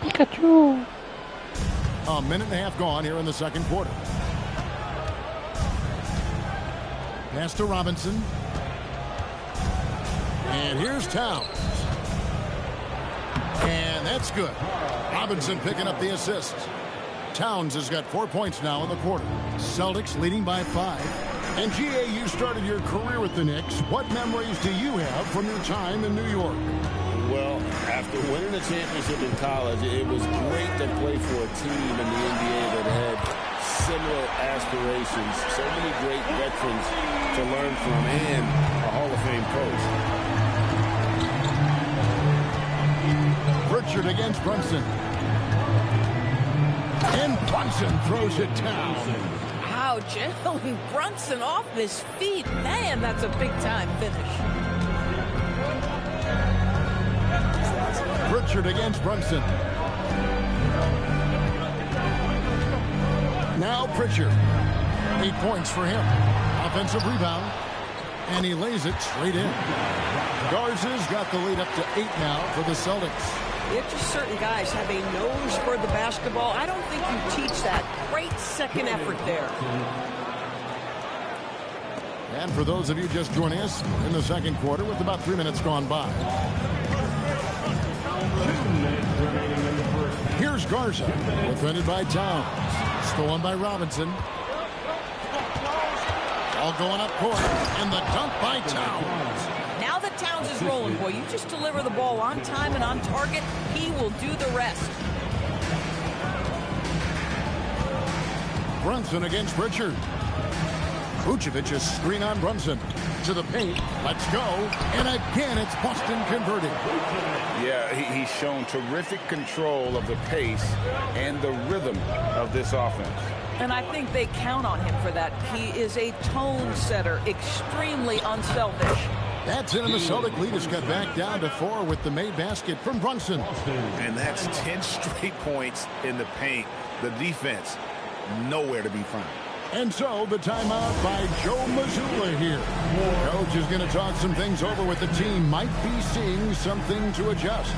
Pikachu. A minute and a half gone here in the second quarter. Pass to Robinson. And here's Towns. And that's good. Robinson picking up the assist. Towns has got 4 points now in the quarter. Celtics leading by 5. And GA, you started your career with the Knicks. What memories do you have from your time in New York? Well, after winning the championship in college, it was great to play for a team in the NBA that had similar aspirations. So many great veterans to learn from, and a Hall of Fame coach. Pritchard against Brunson. And Brunson throws it down. Wow, Jalen Brunson off his feet. Man, that's a big-time finish. Pritchard against Brunson. Now Pritchard. 8 points for him. Offensive rebound. And he lays it straight in. Garza's got the lead up to 8 now for the Celtics. It's just certain guys have a nose for the basketball. I don't think you teach that. Great second effort there. And for those of you just joining us in the second quarter with about 3 minutes gone by. Here's Garza, defended by Towns. Stolen by Robinson. All going up court. And the dunk by Towns. Now that Towns is rolling, boy, you just deliver the ball on time and on target, he will do the rest. Brunson against Pritchard. Vucevic's screen on Brunson. To the paint. Let's go. And again, it's Boston converting. Yeah, he's shown terrific control of the pace and the rhythm of this offense. And I think they count on him for that. He is a tone setter, extremely unselfish. That's it, and the Celtic lead is cut back down to 4 with the made basket from Brunson. And that's 10 straight points in the paint. The defense, nowhere to be found. And so the timeout by Joe Mazzulla here. Coach is going to talk some things over with the team. Might be seeing something to adjust.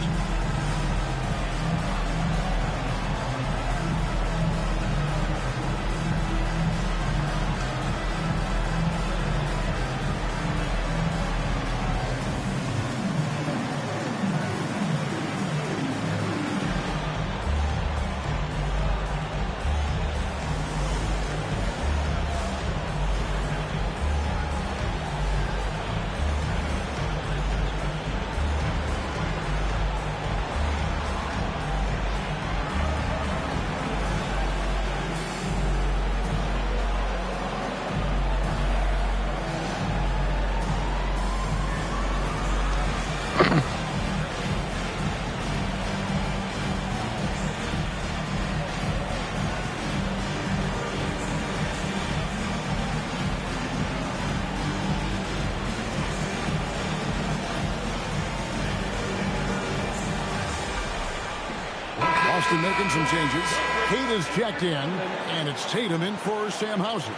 Boston making some changes. Kate is checked in, and it's Tatum in for Sam Hauser.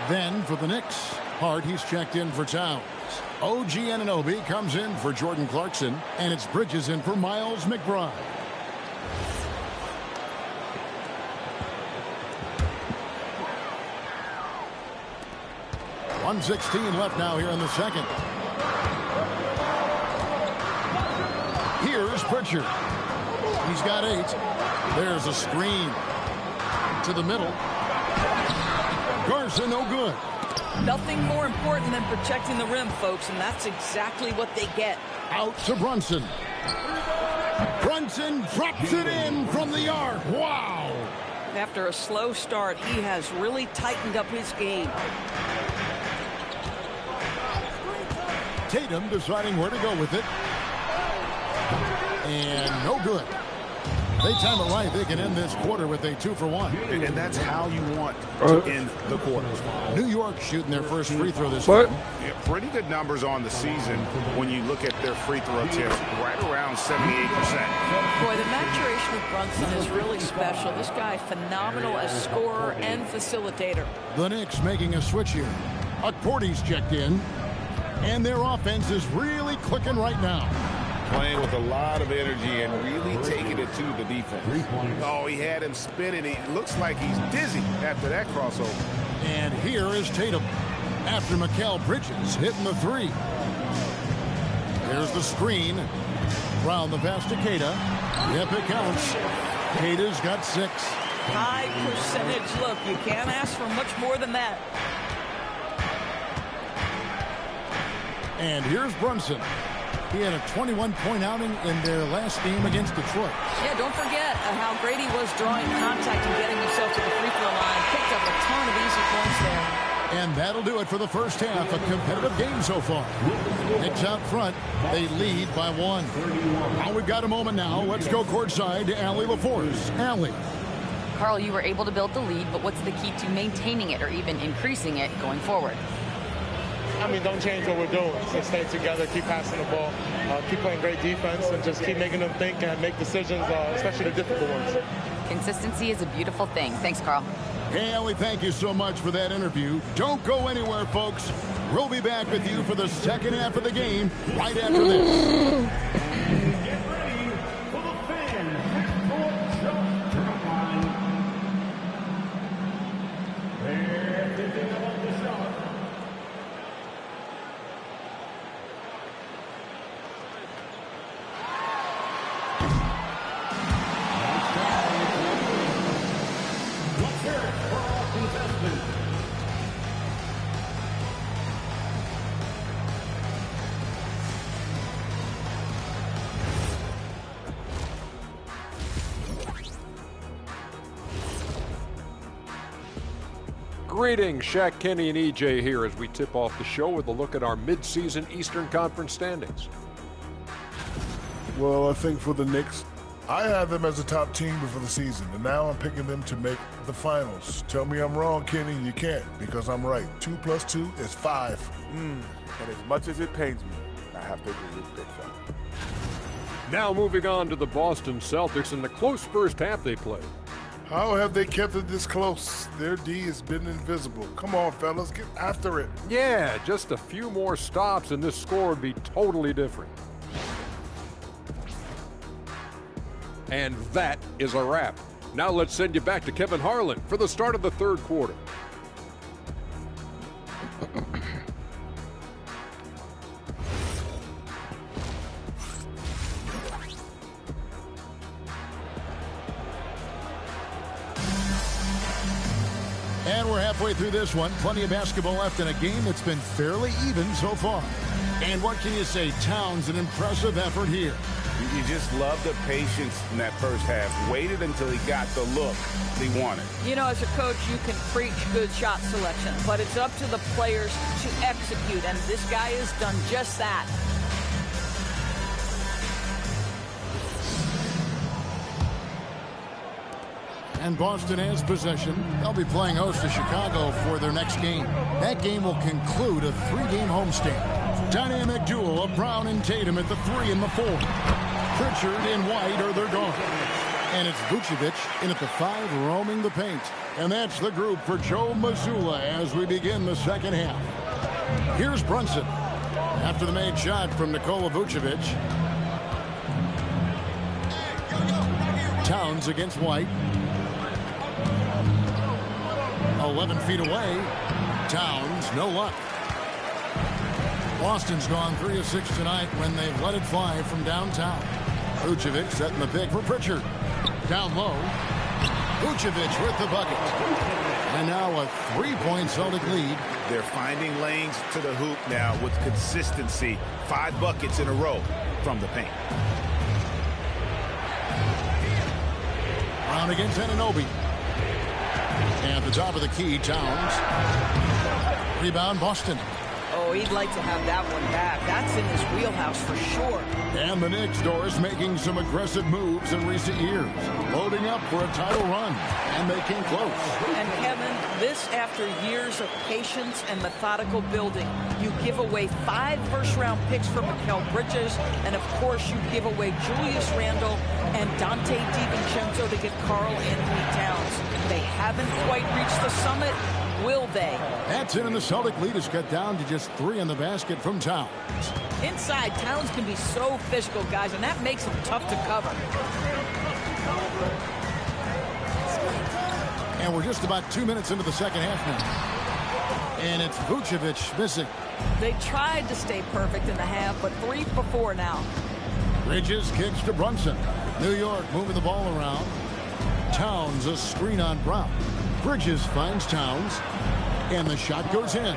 Then for the Knicks, Hart, he's checked in for Towns. OG Anunoby comes in for Jordan Clarkson, and it's Bridges in for Miles McBride. .116 left now here in the second. Here's Pritchard. He's got 8. There's a screen to the middle. Garza, no good. Nothing more important than protecting the rim, folks, and that's exactly what they get. Out to Brunson. Brunson drops it in from the arc. Wow! After a slow start, he has really tightened up his game. Tatum deciding where to go with it. And no good. They time it right. They can end this quarter with a 2-for-1. And that's how you want to end the quarter. New York shooting their first free throw this time. Yeah, pretty good numbers on the season when you look at their free throw attempts, right around 78%. Boy, the maturation of Brunson is really special. This guy, phenomenal as scorer and facilitator. The Knicks making a switch here. Akporti's checked in. And their offense is really clicking right now. Playing with a lot of energy and really taking it to the defense. Oh, he had him spinning. It looks like he's dizzy after that crossover. And here is Tatum after Mikal Bridges hitting the 3. There's the screen. Round the pass to Keita. Yep, it counts. Keita's got 6. High percentage look. You can't ask for much more than that. And here's Brunson. He had a 21-point outing in their last game against Detroit. Yeah, don't forget how great he was drawing contact and getting himself to the free throw line. Picked up a ton of easy points there. And that'll do it for the first half. A competitive game so far. Knicks out front. They lead by 1. Now we've got a moment now. Let's go courtside to Allie LaForce. Allie. Carl, you were able to build the lead, but what's the key to maintaining it or even increasing it going forward? I mean, don't change what we're doing. Just stay together, keep passing the ball, keep playing great defense, and just keep making them think and make decisions, especially the difficult ones. Consistency is a beautiful thing. Thanks, Carl. Hey, Allie, thank you so much for that interview. Don't go anywhere, folks. We'll be back with you for the second half of the game right after this. Get ready for the fan half-court jump line. They're thinking about the shot. Greetings, Shaq, Kenny, and EJ here as we tip off the show with a look at our midseason Eastern Conference standings. Well, I think for the Knicks, I had them as a top team before the season, and now I'm picking them to make the finals. Tell me I'm wrong, Kenny. You can't, because I'm right. 2 + 2 is 5. And as much as it pains me, I have to agree with Big Fella. Now moving on to the Boston Celtics and the close first half they played. How have they kept it this close? Their D has been invisible. Come on, fellas, get after it. Yeah, just a few more stops and this score would be totally different. And that is a wrap. Now let's send you back to Kevin Harlan for the start of the third quarter. And we're halfway through this one. Plenty of basketball left in a game that's been fairly even so far. And what can you say? Towns, an impressive effort here. You just love the patience in that first half. Waited until he got the look he wanted. You know, as a coach, you can preach good shot selection, but it's up to the players to execute, and this guy has done just that. And Boston has possession. They'll be playing host to Chicago for their next game. That game will conclude a 3-game homestand. Dynamic duel of Brown and Tatum at the 3 and the 4. Pritchard and White are their guards. And it's Vucevic in at the 5, roaming the paint. And that's the group for Joe Mazzulla as we begin the second half. Here's Brunson. After the made shot from Nikola Vucevic. Towns against White. 11 feet away. Towns, no luck. Boston's gone 3 of 6 tonight when they've let it fly from downtown. Vucevic setting the pick for Pritchard. Down low. Vucevic with the bucket. And now a 3-point Celtic lead. They're finding lanes to the hoop now with consistency. 5 buckets in a row from the paint. Brown against Anunoby. And at the top of the key, Towns. Rebound, Boston. Oh, he'd like to have that one back. That's in his wheelhouse for sure. And the Knicks, Doris, making some aggressive moves in recent years. Loading up for a title run. And they came close. And Kevin, this after years of patience and methodical building. You give away 5 first-round picks for Mikal Bridges. And, of course, you give away Julius Randle and Dante DiVincenzo to get Karl Anthony Towns. They haven't quite reached the summit. Will they? That's it, and the Celtic lead is cut down to just 3 in the basket from Towns. Inside, Towns can be so physical, guys, and that makes him tough to cover. And we're just about 2 minutes into the second half now. And it's Vucevic missing. They tried to stay perfect in the half, but 3 for 4 now. Bridges kicks to Brunson. New York moving the ball around. Towns a screen on Brown. Bridges finds Towns, and the shot goes in.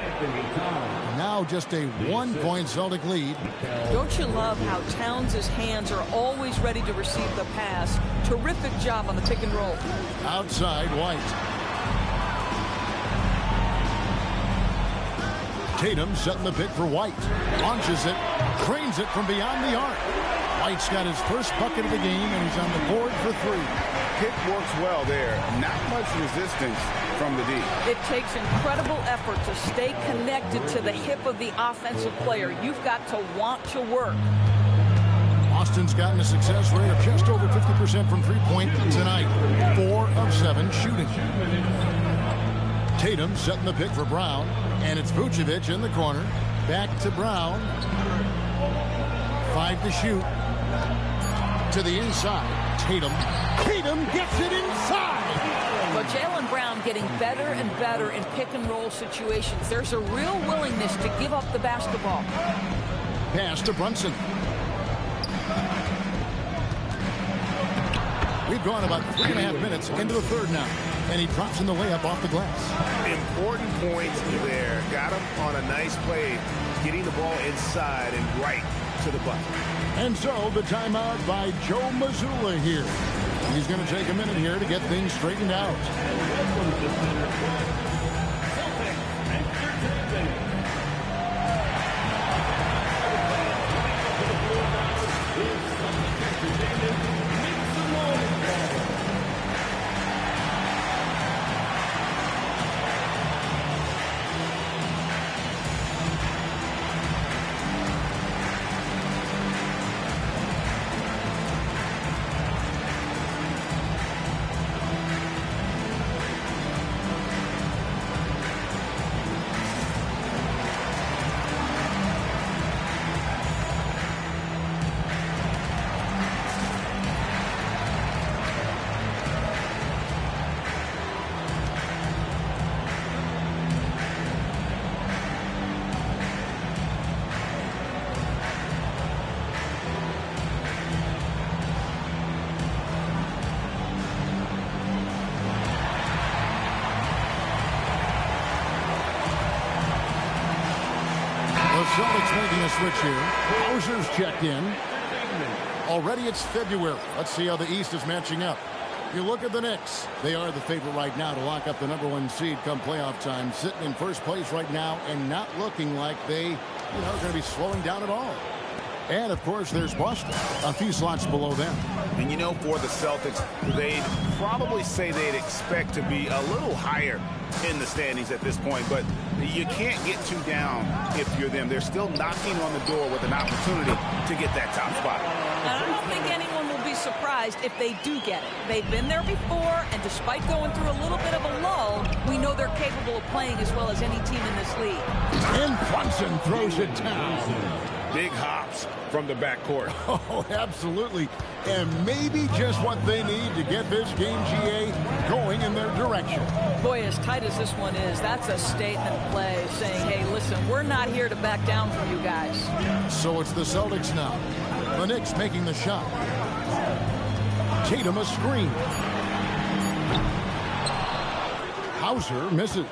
Now just a 1-point Celtic lead. Don't you love how Towns' hands are always ready to receive the pass? Terrific job on the pick and roll. Outside, White. Tatum setting the pick for White. Launches it, cranes it from beyond the arc. White's got his first bucket of the game, and he's on the board for 3. Pick works well there. Not much resistance from the D. It takes incredible effort to stay connected to the hip of the offensive player. You've got to want to work. Boston's gotten a success rate of just over 50% from three-point tonight. 4 of 7 shooting. Tatum setting the pick for Brown, and it's Vucevic in the corner. Back to Brown. 5 to shoot. To the inside. Tatum gets it inside. But Jaylen Brown getting better and better in pick-and-roll situations. There's a real willingness to give up the basketball. Pass to Brunson. We've gone about 3.5 minutes into the third now. And he drops in the layup off the glass. Important points there. Got him on a nice play, getting the ball inside and right to the bucket. And so the timeout by Joe Mazzulla here. He's going to take a minute here to get things straightened out. Celtics making a switch here. Hauser's checked in. Already it's February. Let's see how the East is matching up. You look at the Knicks. They are the favorite right now to lock up the #1 seed come playoff time. Sitting in first place right now and not looking like they, are going to be slowing down at all. And, of course, there's Boston, a few slots below them. And, for the Celtics, they'd probably say they'd expect to be a little higher in the standings at this point. But you can't get too down if you're them. They're still knocking on the door with an opportunity to get that top spot. And I don't think anyone will be surprised surprised if they do get it. They've been there before, and despite going through a little bit of a lull, we know they're capable of playing as well as any team in this league. And Brunson throws it down. Big hops from the backcourt. Oh, absolutely. And maybe just what they need to get this game, GA, going in their direction. Boy, as tight as this one is, that's a statement play saying, hey, listen, we're not here to back down from you guys. So it's the Celtics now. The Knicks making the shot. Tatum a screen. Hauser misses.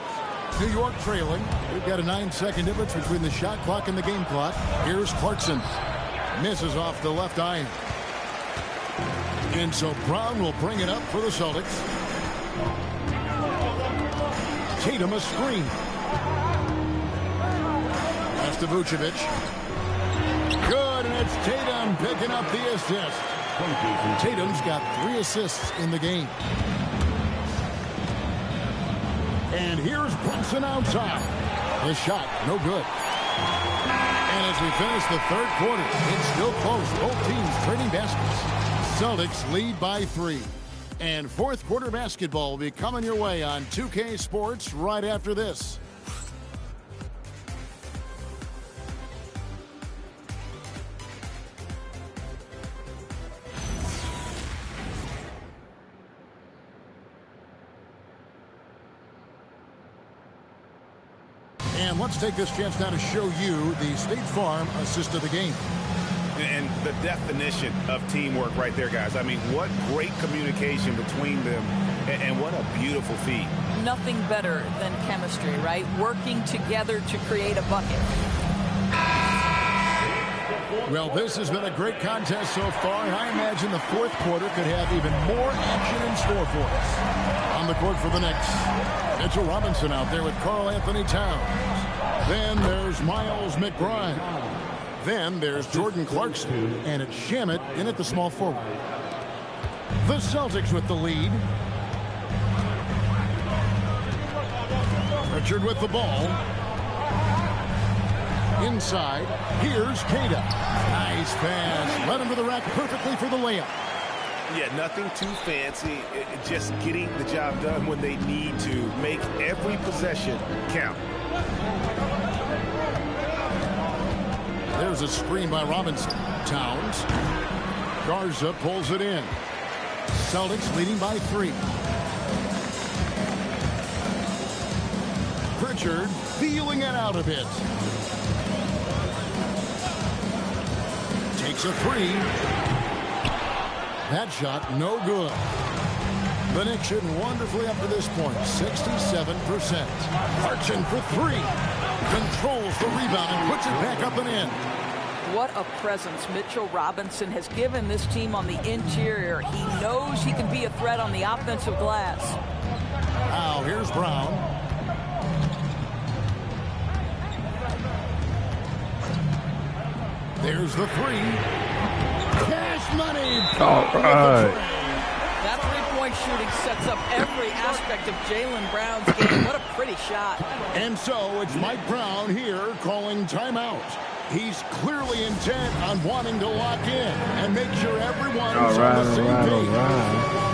New York trailing. We've got a 9-second difference between the shot clock and the game clock. Here's Clarkson. Misses off the left iron. And so Brown will bring it up for the Celtics. Tatum a screen. Pass to Vucevic. Good, and it's Tatum picking up the assist. Tatum's got 3 assists in the game. And here's Brunson outside. The shot, no good. And as we finish the third quarter, it's still close. Both teams trading baskets. Celtics lead by 3. And fourth quarter basketball will be coming your way on 2K Sports right after this. And let's take this chance now to show you the State Farm assist of the game. And the definition of teamwork right there, guys. I mean, what great communication between them, and what a beautiful feat. Nothing better than chemistry, right? Working together to create a bucket. Well, this has been a great contest so far, and I imagine the fourth quarter could have even more action in store for us. On the court for the Knicks, Mitchell Robinson out there with Karl Anthony Towns. Then there's Miles McBride. Then there's Jordan Clarkson, and it's Shamet in at the small forward. The Celtics with the lead. Richard with the ball. Inside, here's Queta. Nice pass. Led him to the rack perfectly for the layup. Yeah, nothing too fancy. Just getting the job done when they need to. Make every possession count. There's a screen by Robinson. Towns. Garza pulls it in. Celtics leading by 3. Pritchard feeling it out a bit. Takes a 3. That shot no good. The Knicks shooting wonderfully up to this point. 67%. Clarkson for 3. Controls the rebound and puts it back up and in. What a presence Mitchell Robinson has given this team on the interior. He knows he can be a threat on the offensive glass. Now here's Brown. There's the 3. Cash money. All right. That three-point shooting sets up every aspect of Jaylen Brown's game. What a pretty shot. And so it's Mike Brown here calling timeout. He's clearly intent on wanting to lock in and make sure everyone's on the same page.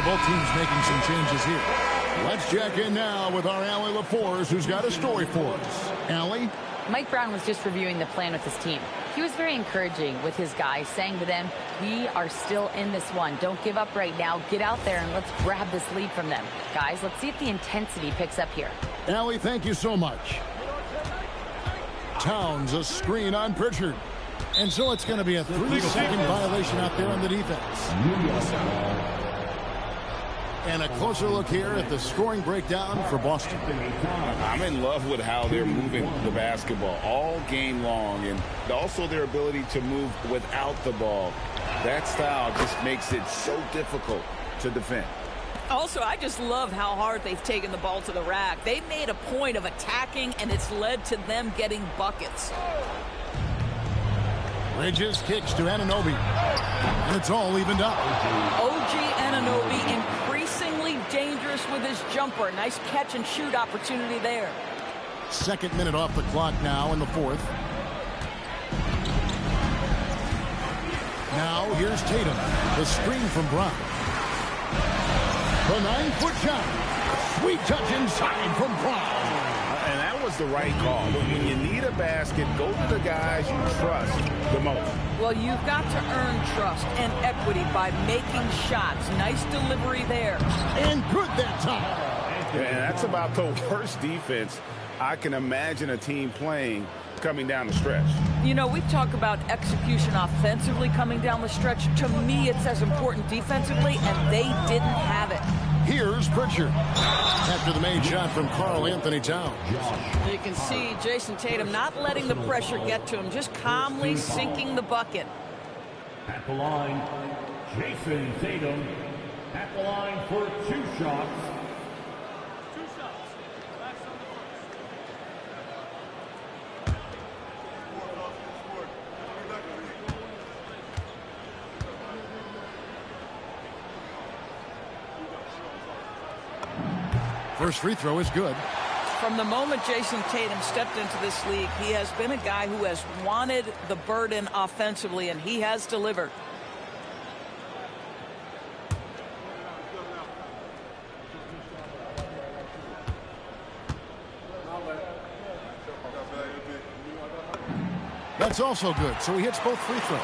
Both teams making some changes here. Let's check in now with our Allie LaForce, who's got a story for us. Allie? Mike Brown was just reviewing the plan with his team. He was very encouraging with his guys, saying to them, we are still in this one. Don't give up right now. Get out there and let's grab this lead from them. Guys, let's see if the intensity picks up here. Allie, thank you so much. Towns, a screen on Pritchard. And so it's going to be a 3-second violation out there on the defense. And a closer look here at the scoring breakdown for Boston. I'm in love with how they're moving the basketball all game long, and also their ability to move without the ball. That style just makes it so difficult to defend. Also, I just love how hard they've taken the ball to the rack. They've made a point of attacking, and it's led to them getting buckets. Bridges kicks to Anunoby. And it's all evened up. OG Anunoby increasingly dangerous with his jumper. Nice catch and shoot opportunity there. Second minute off the clock now in the fourth. Now here's Tatum. The screen from Brown. The 9-foot shot. Sweet touch inside from Brown. And that was the right call. When you need a basket, go to the guys you trust the most. Well, you've got to earn trust and equity by making shots. Nice delivery there. And good that time. Yeah, and that's about the worst defense I can imagine a team playing coming down the stretch. You know, we talk about execution offensively coming down the stretch. To me, it's as important defensively, and they didn't have it. Here's Pritchard after the made shot from Karl Anthony Towns. You can see Jason Tatum not letting the pressure get to him, just calmly sinking the bucket. At the line, Jason Tatum. At the line for 2 shots. First free throw is good. From the moment Jason Tatum stepped into this league, he has been a guy who has wanted the burden offensively, and he has delivered. That's also good, so he hits both free throws.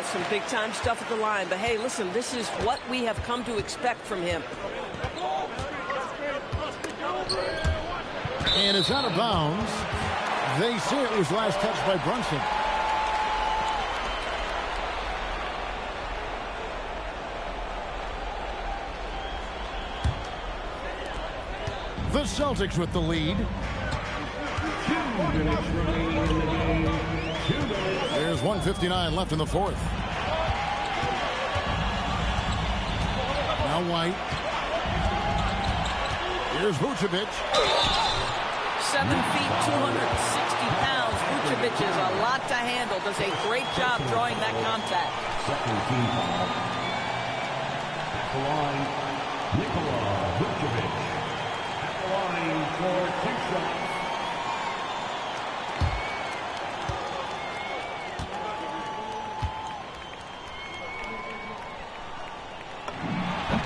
Some big-time stuff at the line, but hey, listen, this is what we have come to expect from him. And it's out of bounds. They say it was last touched by Brunson. The Celtics with the lead. 2 minutes remaining in the game. 2 minutes. There's 1:59 left in the fourth. Now White. Here's Vucevic. 7 feet, 260 pounds. Vucevic is a lot to handle. Does a great job drawing that contact. Second team foul. At the line, Nikola Vucevic. At the line for 2 shots.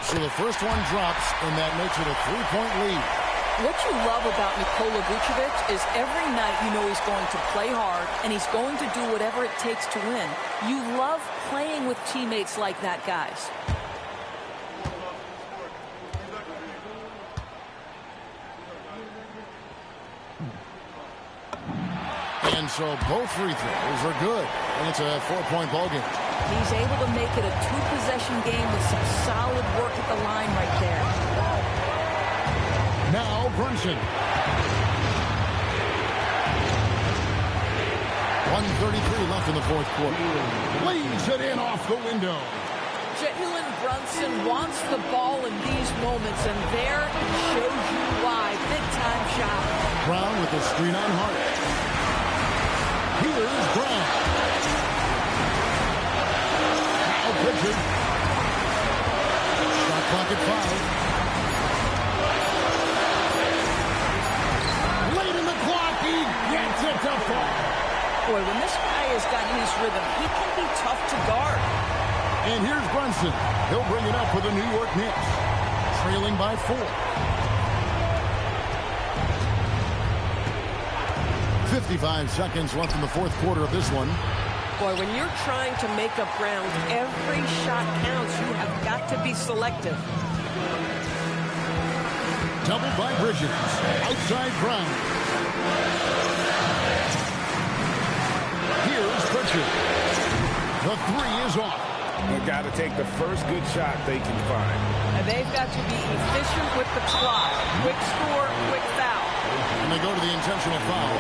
So the first one drops, and that makes it a 3-point lead. What you love about Nikola Vucevic is every night you know he's going to play hard, and he's going to do whatever it takes to win. You love playing with teammates like that, guys. And so both free throws are good, and it's a 4-point ball game. He's able to make it a 2-possession game with some solid work at the line right there. Now Brunson. 1:33 left in the fourth quarter. Lays it in off the window. Jalen Brunson wants the ball in these moments, and there he shows you why. Big-time shot. Brown with the screen on Hart. Here's Brown. Now Pritchard. Shot clock at 5. Late in the clock, he gets it to fall. Boy, when this guy has got his rhythm, he can be tough to guard. And here's Brunson. He'll bring it up for the New York Knicks, trailing by 4. 55 seconds left in the fourth quarter of this one. Boy, when you're trying to make up ground, every shot counts. You have got to be selective. Doubled by Bridges. Outside Brown. Here's Pritchard. The three is off. They've got to take the first good shot they can find. And they've got to be efficient with the clock. Quick score, quick foul. And they go to the intentional foul.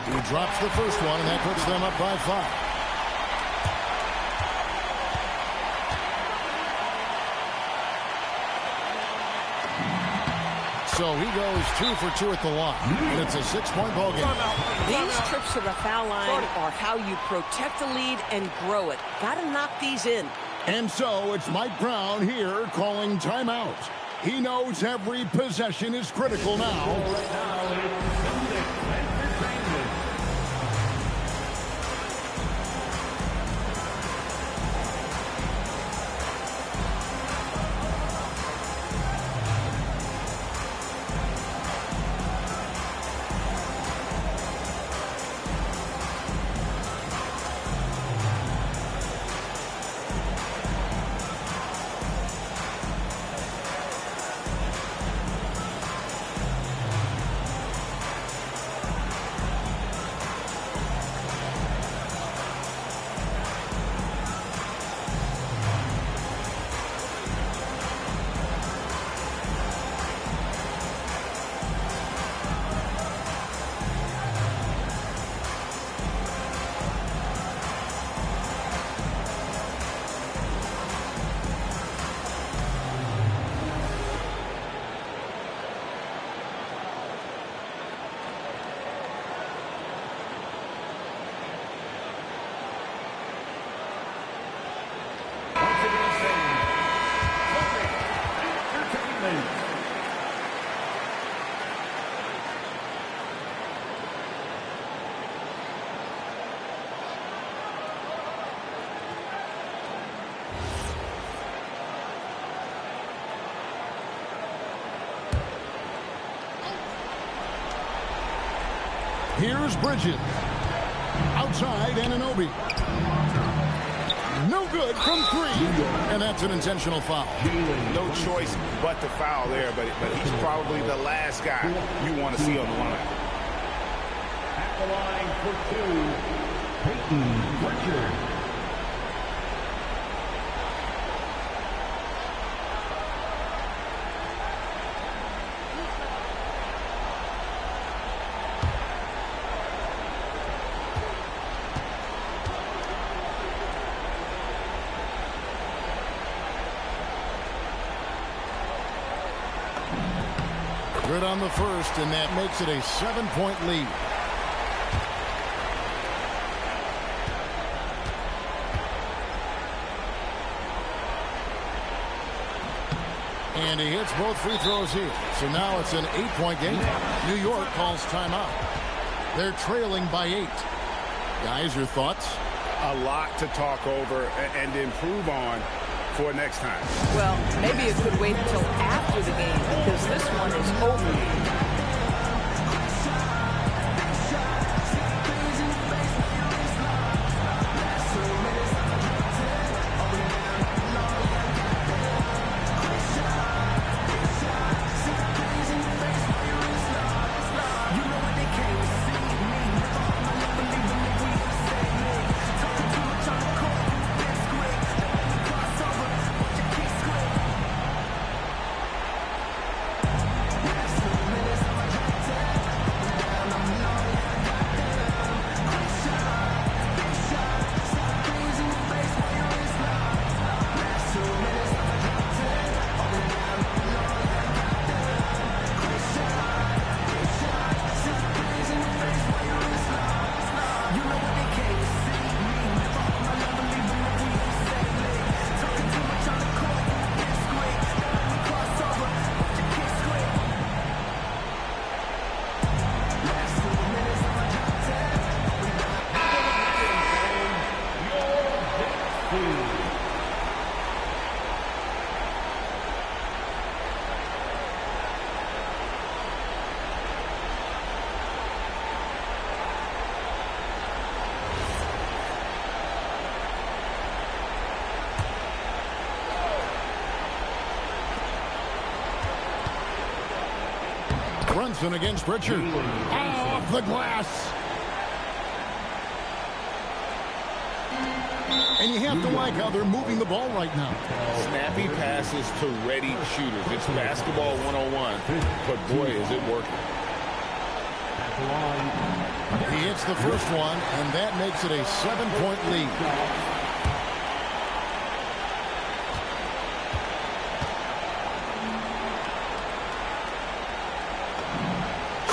He drops the first one, and that puts them up by 5. So he goes 2 for 2 at the line, and it's a 6-point ball game. These trips to the foul line are how you protect the lead and grow it. Got to knock these in. And so it's Mike Brown here calling timeout. He knows every possession is critical now. Here's Bridges. Outside, Anunoby. No good from 3. And that's an intentional foul. No choice but to foul there, but he's probably the last guy you want to see on the line. At the line for 2, Peyton Pritchard. Good on the first, and that makes it a 7-point lead. And he hits both free throws here. So now it's an 8-point game. New York calls timeout. They're trailing by 8. Guys, your thoughts? A lot to talk over and improve on for next time. Well, maybe it could wait until after the game because this one is over. Brunson against Pritchard. Off the glass. And you have to like how they're moving the ball right now. Snappy passes to ready shooters. It's basketball 101. But boy, is it working. He hits the first one, and that makes it a 7-point lead.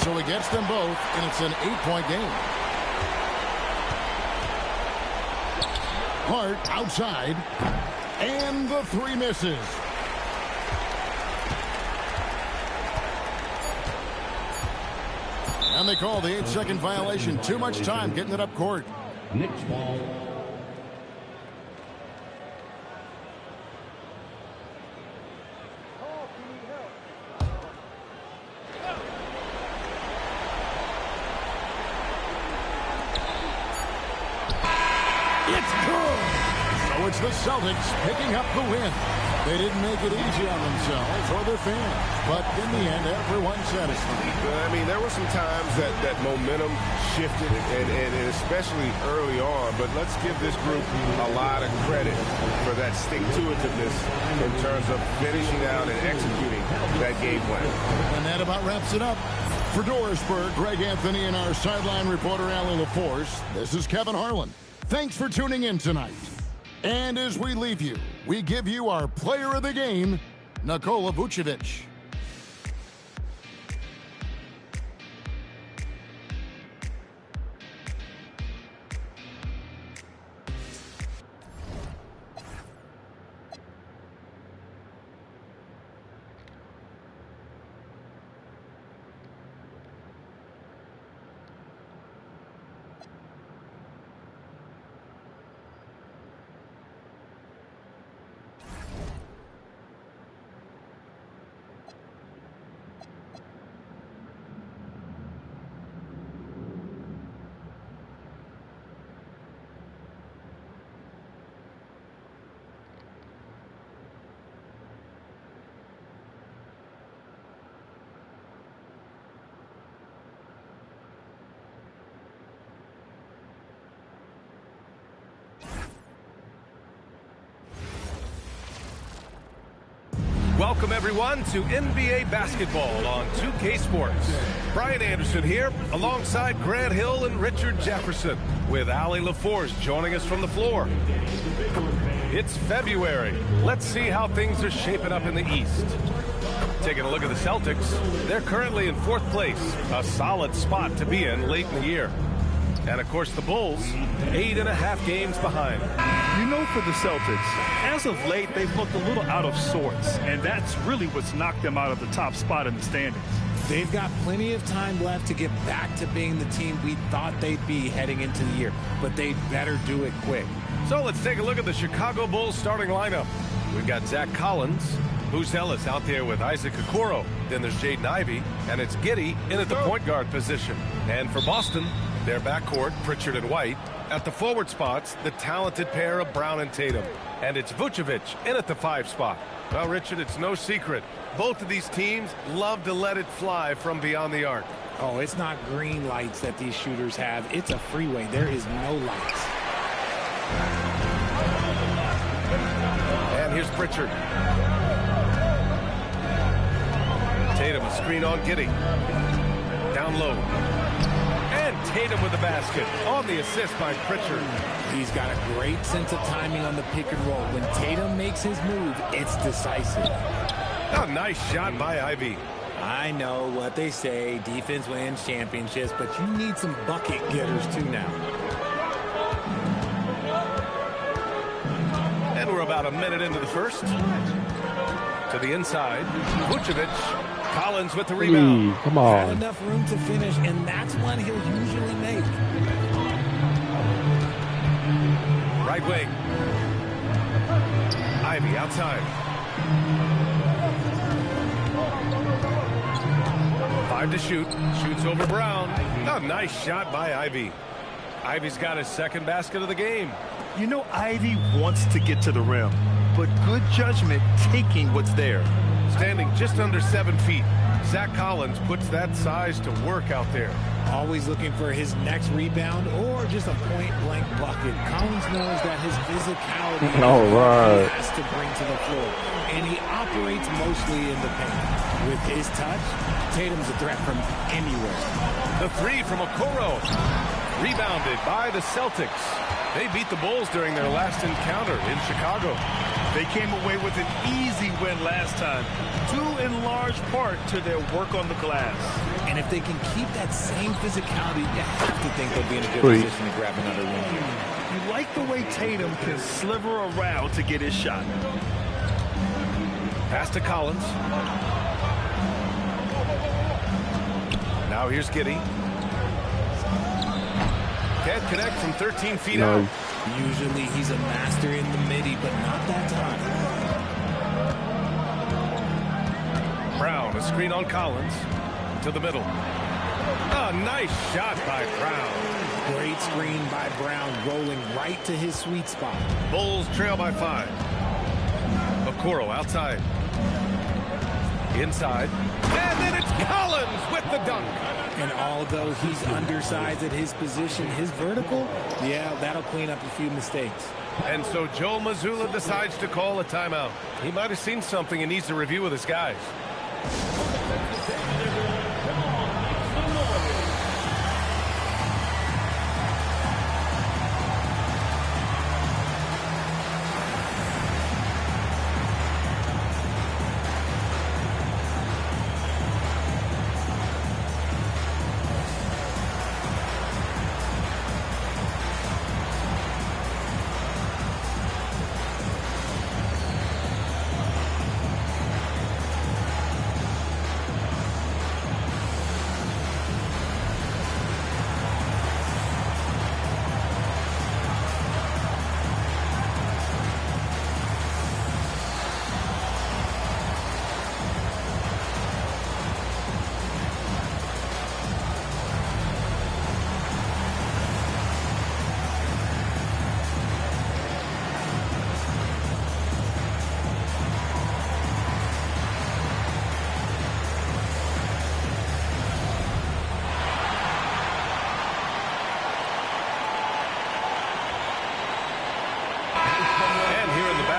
So he gets them both, and it's an 8-point game. Hart outside, and the three misses. And they call the 8-second violation. Too much time getting it up court. Knicks ball. So it's the Celtics picking up the win. They didn't make it easy on themselves or their fans, but in the end, everyone's satisfied. I mean, there were some times that momentum shifted, and especially early on, but let's give this group a lot of credit for that stick-to-itiveness in terms of finishing out and executing that game plan. And that about wraps it up. For Dorisburg, Greg Anthony, and our sideline reporter, Allie LaForce, this is Kevin Harlan. Thanks for tuning in tonight. And as we leave you, we give you our player of the game, Nikola Vucevic. Welcome, everyone, to NBA basketball on 2K Sports. Brian Anderson here, alongside Grant Hill and Richard Jefferson, with Allie LaForce joining us from the floor. It's February. Let's see how things are shaping up in the East. Taking a look at the Celtics, they're currently in 4th place, a solid spot to be in late in the year. And, of course, the Bulls, 8.5 games behind. You know, for the Celtics, as of late, they've looked a little out of sorts, and that's really what's knocked them out of the top spot in the standings. They've got plenty of time left to get back to being the team we thought they'd be heading into the year, but they'd better do it quick. So let's take a look at the Chicago Bulls starting lineup. We've got Zach Collins, Bruce Ellis out there with Isaac Okoro. Then there's Jaden Ivey, and it's Giddey in at the point guard position. And for Boston, their backcourt, Pritchard and White. At the forward spots, the talented pair of Brown and Tatum. And it's Vucevic in at the 5 spot. Well, Richard, it's no secret. Both of these teams love to let it fly from beyond the arc. Oh, it's not green lights that these shooters have. It's a freeway. There is no lights. And here's Pritchard. Tatum, a screen on Giddey. Down low. And Tatum with the basket on the assist by Pritchard. He's got a great sense of timing on the pick and roll. When Tatum makes his move, it's decisive. A nice shot by Ivey. I know what they say, defense wins championships, but you need some bucket getters too now. And we're about a minute into the first. To the inside, Vucevic. Collins with the rebound. Come on. Not enough room to finish, and that's one he'll usually make. Right wing. Ivey outside. 5 to shoot. Shoots over Brown. A nice shot by Ivey. Ivey's got his 2nd basket of the game. You know, Ivey wants to get to the rim, but good judgment taking what's there. standing just under 7 feet. Zach Collins puts that size to work out there. Always looking for his next rebound or just a point-blank bucket. Collins knows that his physicality is what he has to bring to the floor, and he operates mostly in the paint. With his touch, Tatum's a threat from anywhere. The three from Okoro, rebounded by the Celtics. They beat the Bulls during their last encounter in Chicago. They came away with an easy win last time, due in large part to their work on the glass. And if they can keep that same physicality, you have to think they'll be in a good position to grab another win here. You like the way Tatum can sliver around to get his shot. Pass to Collins. Now here's Giddey. Can't connect from 13 feet out. Usually he's a master in the midi, but not that time. Brown, a screen on Collins. To the middle. A nice shot by Brown. Great screen by Brown, rolling right to his sweet spot. Bulls trail by 5. Okoro outside. Inside. And then it's Collins with the dunk. And although he's undersized at his position, his vertical, yeah, that'll clean up a few mistakes. And so Joe Mazzulla decides to call a timeout. He might have seen something and needs to review with his guys.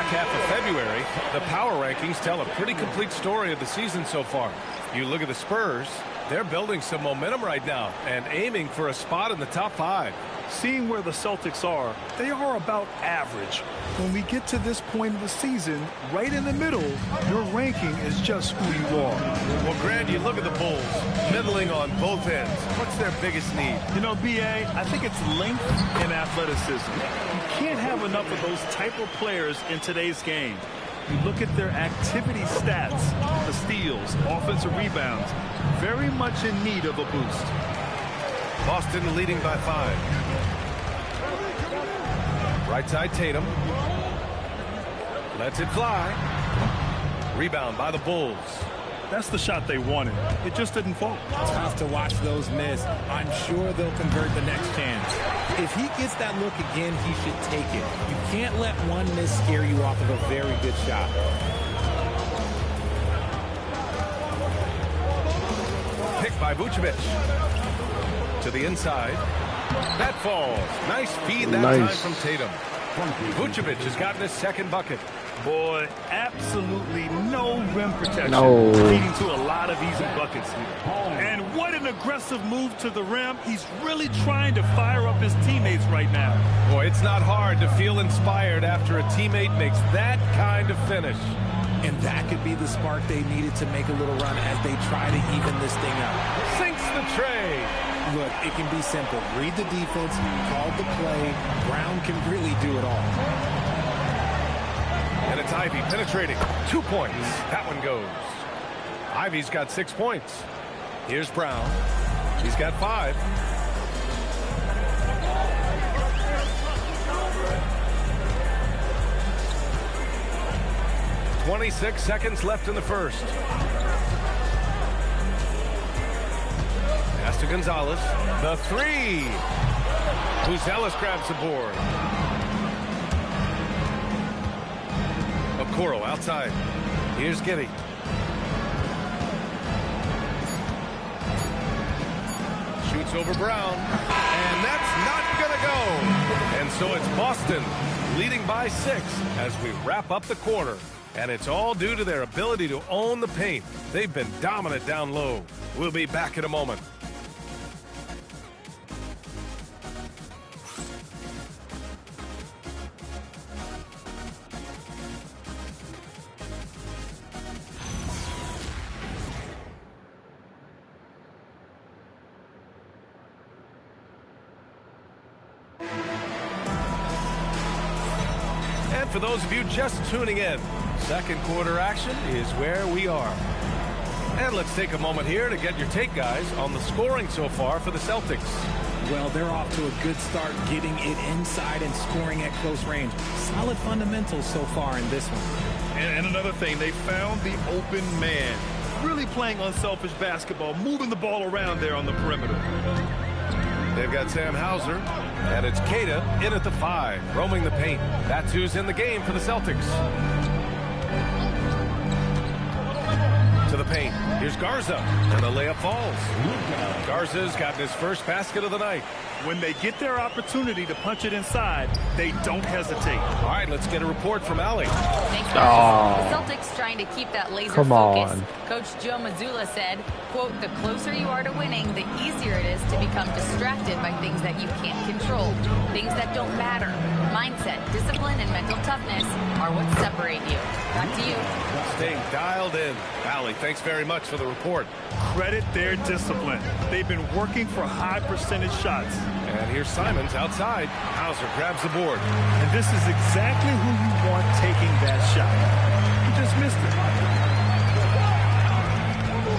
Half of February, the power rankings tell a pretty complete story of the season so far. You look at the Spurs, they're building some momentum right now and aiming for a spot in the top 5. Seeing where the Celtics are, they are about average. When we get to this point of the season, right in the middle, your ranking is just who you are. Well, Grant, you look at the Bulls, middling on both ends. What's their biggest need? You know, B.A., I think it's length and athleticism. You can't have enough of those type of players in today's game. You look at their activity stats, the steals, offensive rebounds, very much in need of a boost. Boston leading by 5. Right side Tatum. Lets it fly. Rebound by the Bulls. That's the shot they wanted. It just didn't fall. Tough to watch those miss. I'm sure they'll convert the next chance. If he gets that look again, he should take it. You can't let one miss scare you off of a very good shot. Picked by Vucevic. To the inside. That falls. Nice feed that time from Tatum. Vucevic has gotten his second bucket. Boy, absolutely no rim protection, leading to a lot of easy buckets here. And what an aggressive move to the rim. He's really trying to fire up his teammates right now. Boy, it's not hard to feel inspired after a teammate makes that kind of finish. And that could be the spark they needed to make a little run as they try to even this thing up. Sinks the tray. Look, it can be simple. Read the defense, call the play. Brown can really do it all. And it's Ivy penetrating. 2 points. That one goes. Ivy's got 6 points. Here's Brown. He's got 5. .26 seconds left in the first. Pass to Gonzalez. The 3. Buzelis grabs the board. Okoro outside. Here's Giddey. Shoots over Brown. And that's not going to go. And so it's Boston leading by 6 as we wrap up the quarter. And it's all due to their ability to own the paint. They've been dominant down low. We'll be back in a moment. And for those of you just tuning in, second quarter action is where we are. And let's take a moment here to get your take, guys, on the scoring so far for the Celtics. Well, they're off to a good start getting it inside and scoring at close range. Solid fundamentals so far in this one. And another thing, they found the open man. Really playing unselfish basketball, moving the ball around there on the perimeter. They've got Sam Hauser, and it's Keita in at the 5, roaming the paint. That's who's in the game for the Celtics. To the paint. Here's Garza, and the layup falls. Garza's gotten his first basket of the night. When they get their opportunity to punch it inside, they don't hesitate. All right, let's get a report from Allie. Thanks, guys. The Celtics trying to keep that laser focus. Coach Joe Mazzulla said, quote, "The closer you are to winning, the easier it is to become distracted by things that you can't control, things that don't matter. Mindset, discipline, and mental toughness are what separate you." Back to you. Staying dialed in. Allie, thanks very much for the report. Credit their discipline. They've been working for high percentage shots. And here's Simons outside. Hauser grabs the board. And this is exactly who you want taking that shot. He just missed it.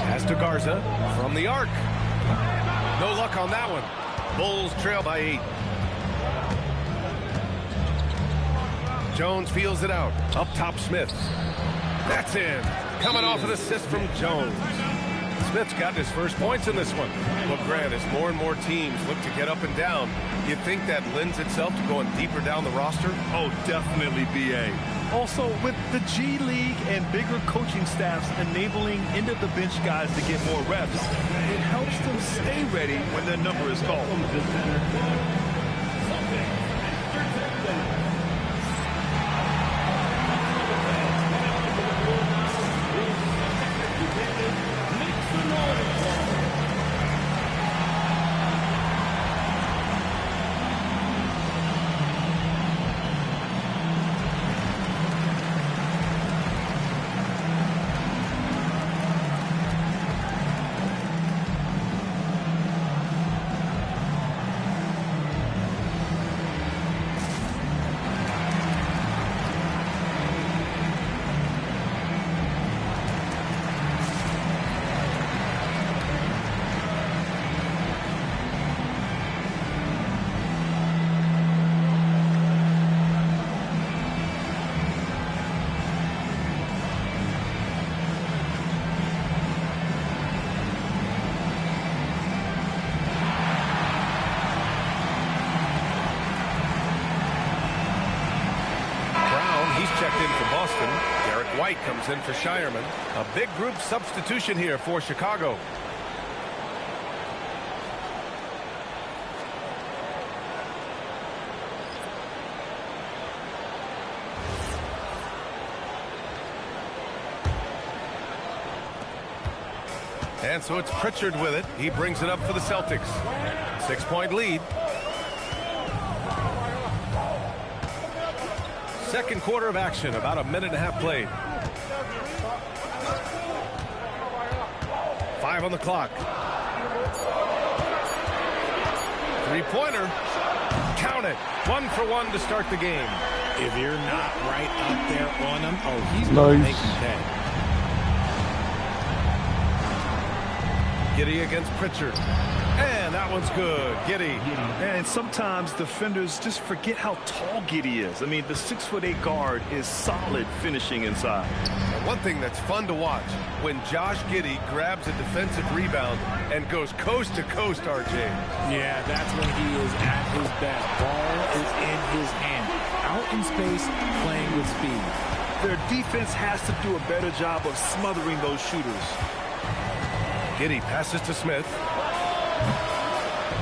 Pass to Garza from the arc. No luck on that one. Bulls trail by 8. Jones feels it out. Up top, Smith. That's in. Coming off an assist from Jones. Smith's gotten his first points in this one. Well, Grant, as more and more teams look to get up and down, you think that lends itself to going deeper down the roster? Oh, definitely, B.A. Also, with the G League and bigger coaching staffs enabling end-of-the-bench guys to get more reps, it helps them stay ready when their number is called. Checked in for Boston. Derek White comes in for Shireman. A big group substitution here for Chicago. And so it's Pritchard with it. He brings it up for the Celtics. 6-point lead. Second quarter of action, about a minute and a half played. 5 on the clock. Three-pointer. Count it. 1 for 1 to start the game. If you're not right up there on him, oh, he's going to make him pay. Giddey against Pritchard. And that one's good. Giddey. And sometimes defenders just forget how tall Giddey is. I mean, the 6'8" guard is solid finishing inside. And one thing that's fun to watch, when Josh Giddey grabs a defensive rebound and goes coast to coast, RJ. Yeah, that's when he is at his best. Ball is in his hand. Out in space, playing with speed. Their defense has to do a better job of smothering those shooters. Giddey passes to Smith.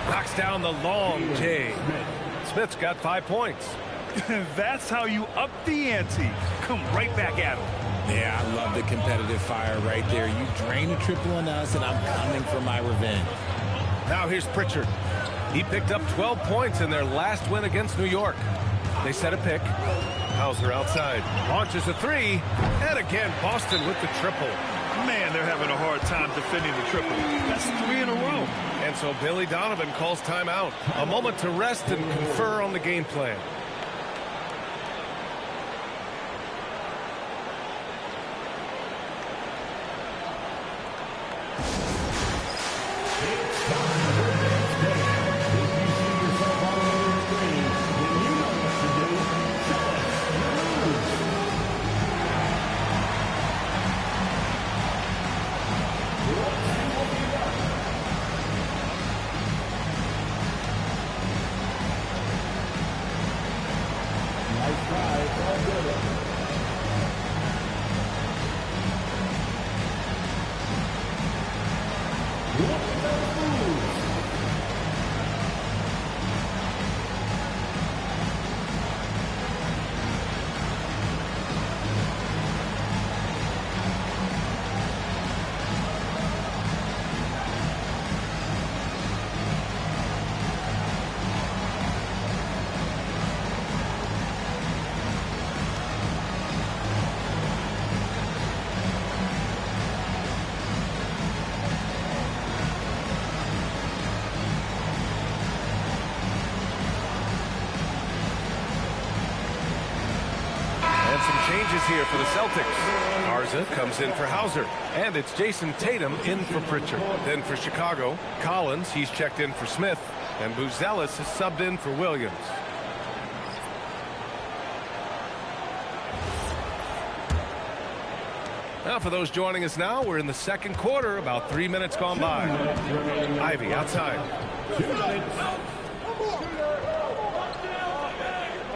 Knocks down the long J. Smith's got 5 points. That's how you up the ante. Come right back at him. Yeah, I love the competitive fire right there. You drain a triple on us, and I'm coming for my revenge. Now here's Pritchard. He picked up 12 points in their last win against New York. They set a pick. Hauser outside. Launches a three. And again, Boston with the triple. Man, they're having a hard time defending the triple. That's 3 in a row. And so Billy Donovan calls timeout. A moment to rest and confer on the game plan. Changes here for the Celtics. Garza comes in for Hauser. And it's Jason Tatum in for Pritchard. Then for Chicago, Collins, he's checked in for Smith. And Buzelis is subbed in for Williams. Now for those joining us now, we're in the second quarter, about 3 minutes gone by. Ivy outside.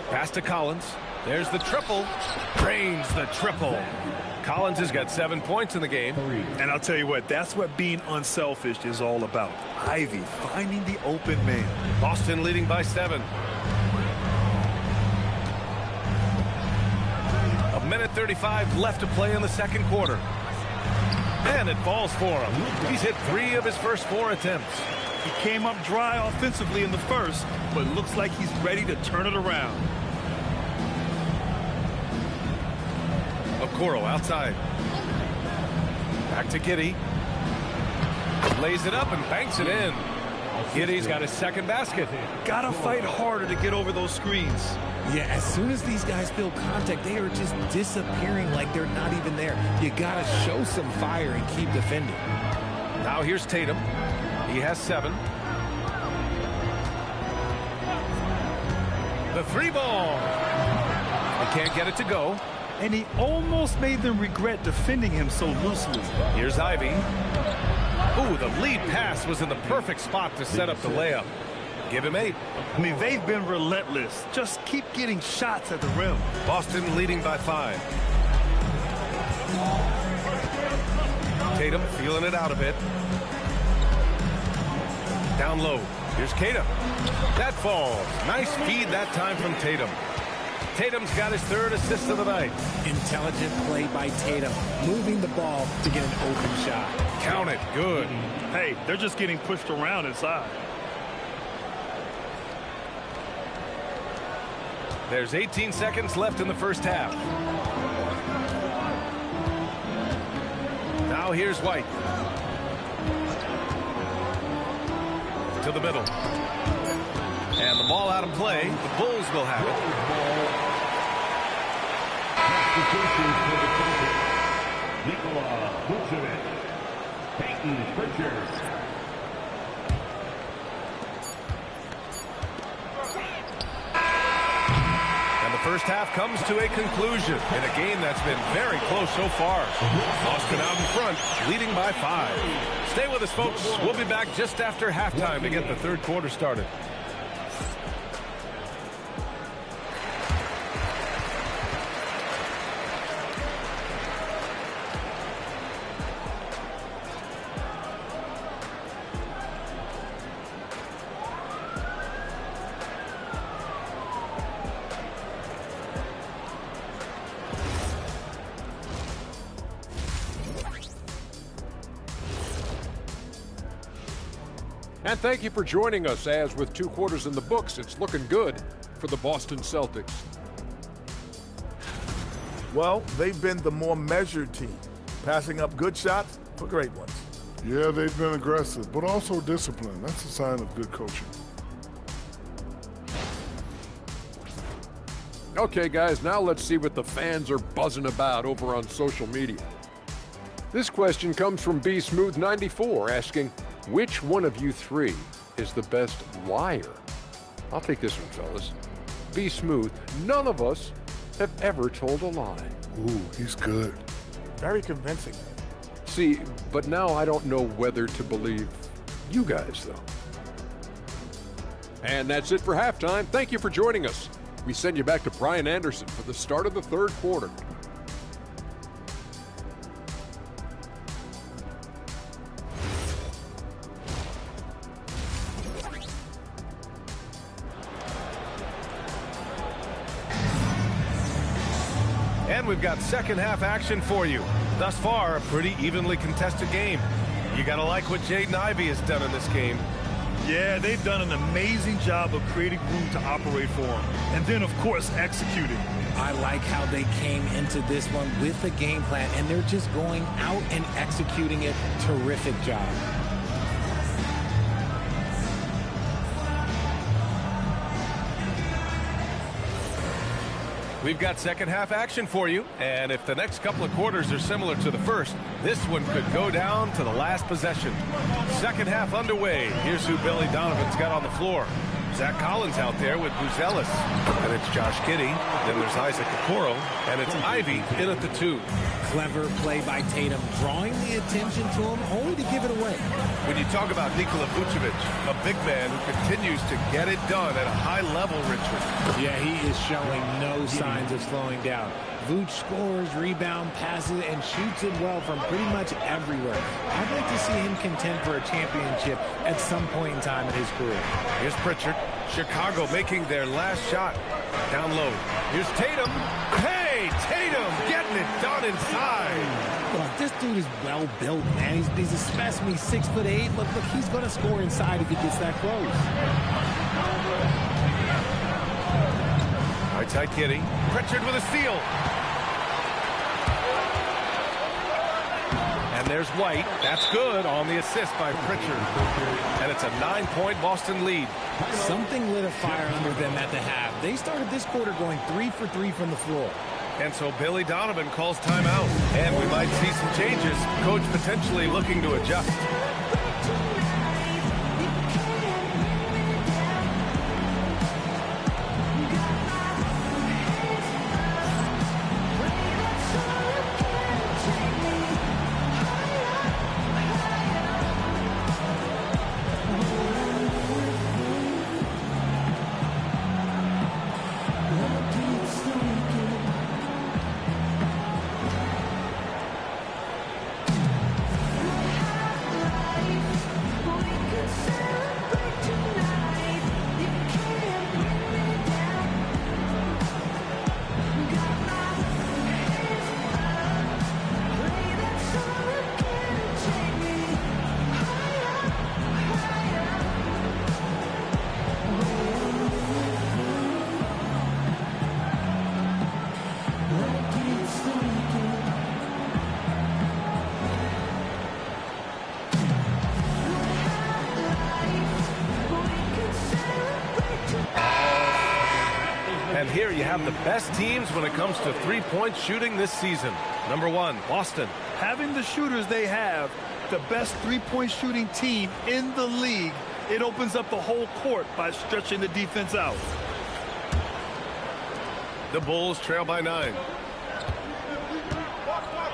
Pass to Collins. There's the triple. Drains the triple. Collins has got 7 points in the game. And I'll tell you what, that's what being unselfish is all about. Ivy finding the open man. Boston leading by 7. A minute 35 left to play in the second quarter. And it falls for him. He's hit 3 of his first 4 attempts. He came up dry offensively in the first, but looks like he's ready to turn it around. Okoro outside. Back to Giddey. Lays it up and banks it in. Giddey's got his second basket. Gotta fight harder to get over those screens. Yeah, as soon as these guys feel contact, they are just disappearing like they're not even there. You gotta show some fire and keep defending. Now here's Tatum. He has 7. The 3 ball. He can't get it to go. And he almost made them regret defending him so loosely. Here's Ivy. Ooh, the lead pass was in the perfect spot to set up the layup. Give him 8. I mean, they've been relentless. Just keep getting shots at the rim. Boston leading by 5. Tatum feeling it out a bit. Down low. Here's Tatum. That falls. Nice feed that time from Tatum. Tatum's got his 3rd assist of the night. Intelligent play by Tatum, moving the ball to get an open shot. Count it. Good. Hey, they're just getting pushed around inside. There's 18 seconds left in the first half. Now here's White. To the middle. And the ball out of play. The Bulls will have it. Nikola Vucevic, Peyton Pritchard. And the first half comes to a conclusion in a game that's been very close so far. Boston out in front, leading by 5. Stay with us, folks. We'll be back just after halftime to get the third quarter started. And thank you for joining us, as with 2 quarters in the books, it's looking good for the Boston Celtics. Well, they've been the more measured team, passing up good shots for great ones. Yeah, they've been aggressive, but also disciplined. That's a sign of good coaching. Okay, guys, now let's see what the fans are buzzing about over on social media. This question comes from B Smooth 94, asking, which one of you 3 is the best liar? I'll take this one, fellas. B Smooth, none of us have ever told a lie. Ooh, he's good. Very convincing. See, but now I don't know whether to believe you guys, though. And that's it for halftime. Thank you for joining us. We send you back to Brian Anderson for the start of the 3rd quarter. And we've got second half action for you. Thus far, a pretty evenly contested game. You gotta like what Jaden Ivey has done in this game. Yeah, they've done an amazing job of creating room to operate for him. And then, of course, executing. I like how they came into this one with a game plan, and they're just going out and executing it. Terrific job. We've got second half action for you, and if the next couple of quarters are similar to the first, this one could go down to the last possession. Second half underway. Here's who Billy Donovan's got on the floor. Zach Collins out there with Buzelis, and it's Josh Giddey. Then there's Isaac Okoro, and it's Ivy in at the 2. Clever play by Tatum, drawing the attention to him, only to give it away. When you talk about Nikola Vucevic, a big man who continues to get it done at a high level, Richard. Yeah, he is showing no signs of slowing down. Vooch scores, rebound, passes, and shoots it well from pretty much everywhere. I'd like to see him contend for a championship at some point in time in his career. Here's Pritchard. Chicago making their last shot. Down low. Here's Tatum. Hey, Tatum getting it done inside. Well, this dude is well built, man. He's a specimen. He's 6'8". Look, he's going to score inside if he gets that close. Right side Giddey. Pritchard with a steal. And there's White. That's good on the assist by Pritchard. And it's a 9-point Boston lead. Something lit a fire under them at the half. They started this quarter going 3 for 3 from the floor. And so Billy Donovan calls timeout. And we might see some changes. Coach potentially looking to adjust. And here you have the best teams when it comes to three-point shooting this season. Number 1, Boston. Having the shooters they have, the best three-point shooting team in the league, it opens up the whole court by stretching the defense out. The Bulls trail by 9.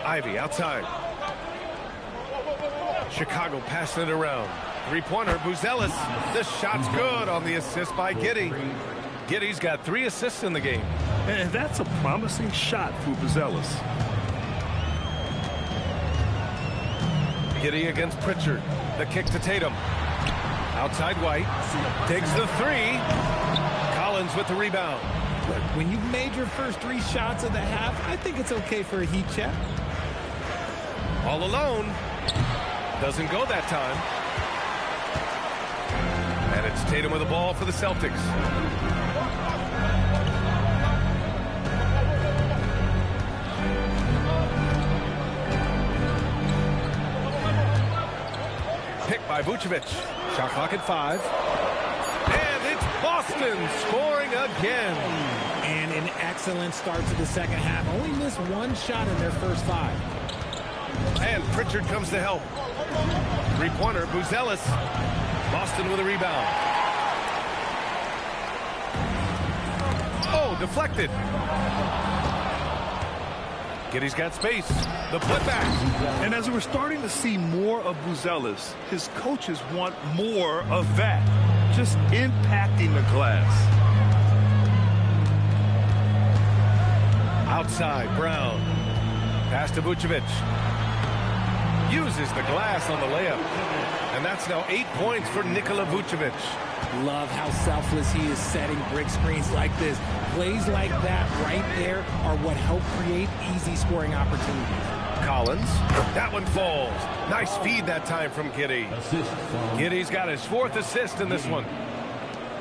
Ivy outside. Chicago passing it around. Three-pointer, Buzelis. The shot's good on the assist by Giddey. Giddey's got 3 assists in the game. And that's a promising shot for Buzelis. Giddey against Pritchard. The kick to Tatum. Outside White. Takes the 3. Collins with the rebound. Look, when you've made your first 3 shots of the half, I think it's okay for a heat check. All alone. Doesn't go that time. It's Tatum with the ball for the Celtics. Picked by Vucevic. Shot clock at 5. And it's Boston scoring again. And an excellent start to the second half. Only missed one shot in their first 5. And Pritchard comes to help. Three-pointer, Buzelis. Boston with a rebound. Oh, deflected. Giddey's got space. The putback. And as we're starting to see more of Buzelis, his coaches want more of that. Just impacting the glass. Outside, Brown. Pass to Vucevic. Uses the glass on the layup. And that's now 8 points for Nikola Vucevic. Love how selfless he is setting brick screens like this. Plays like that right there are what help create easy scoring opportunities. Collins. That one falls. Nice feed that time from Giddey. Giddey's got his 4th assist in this one.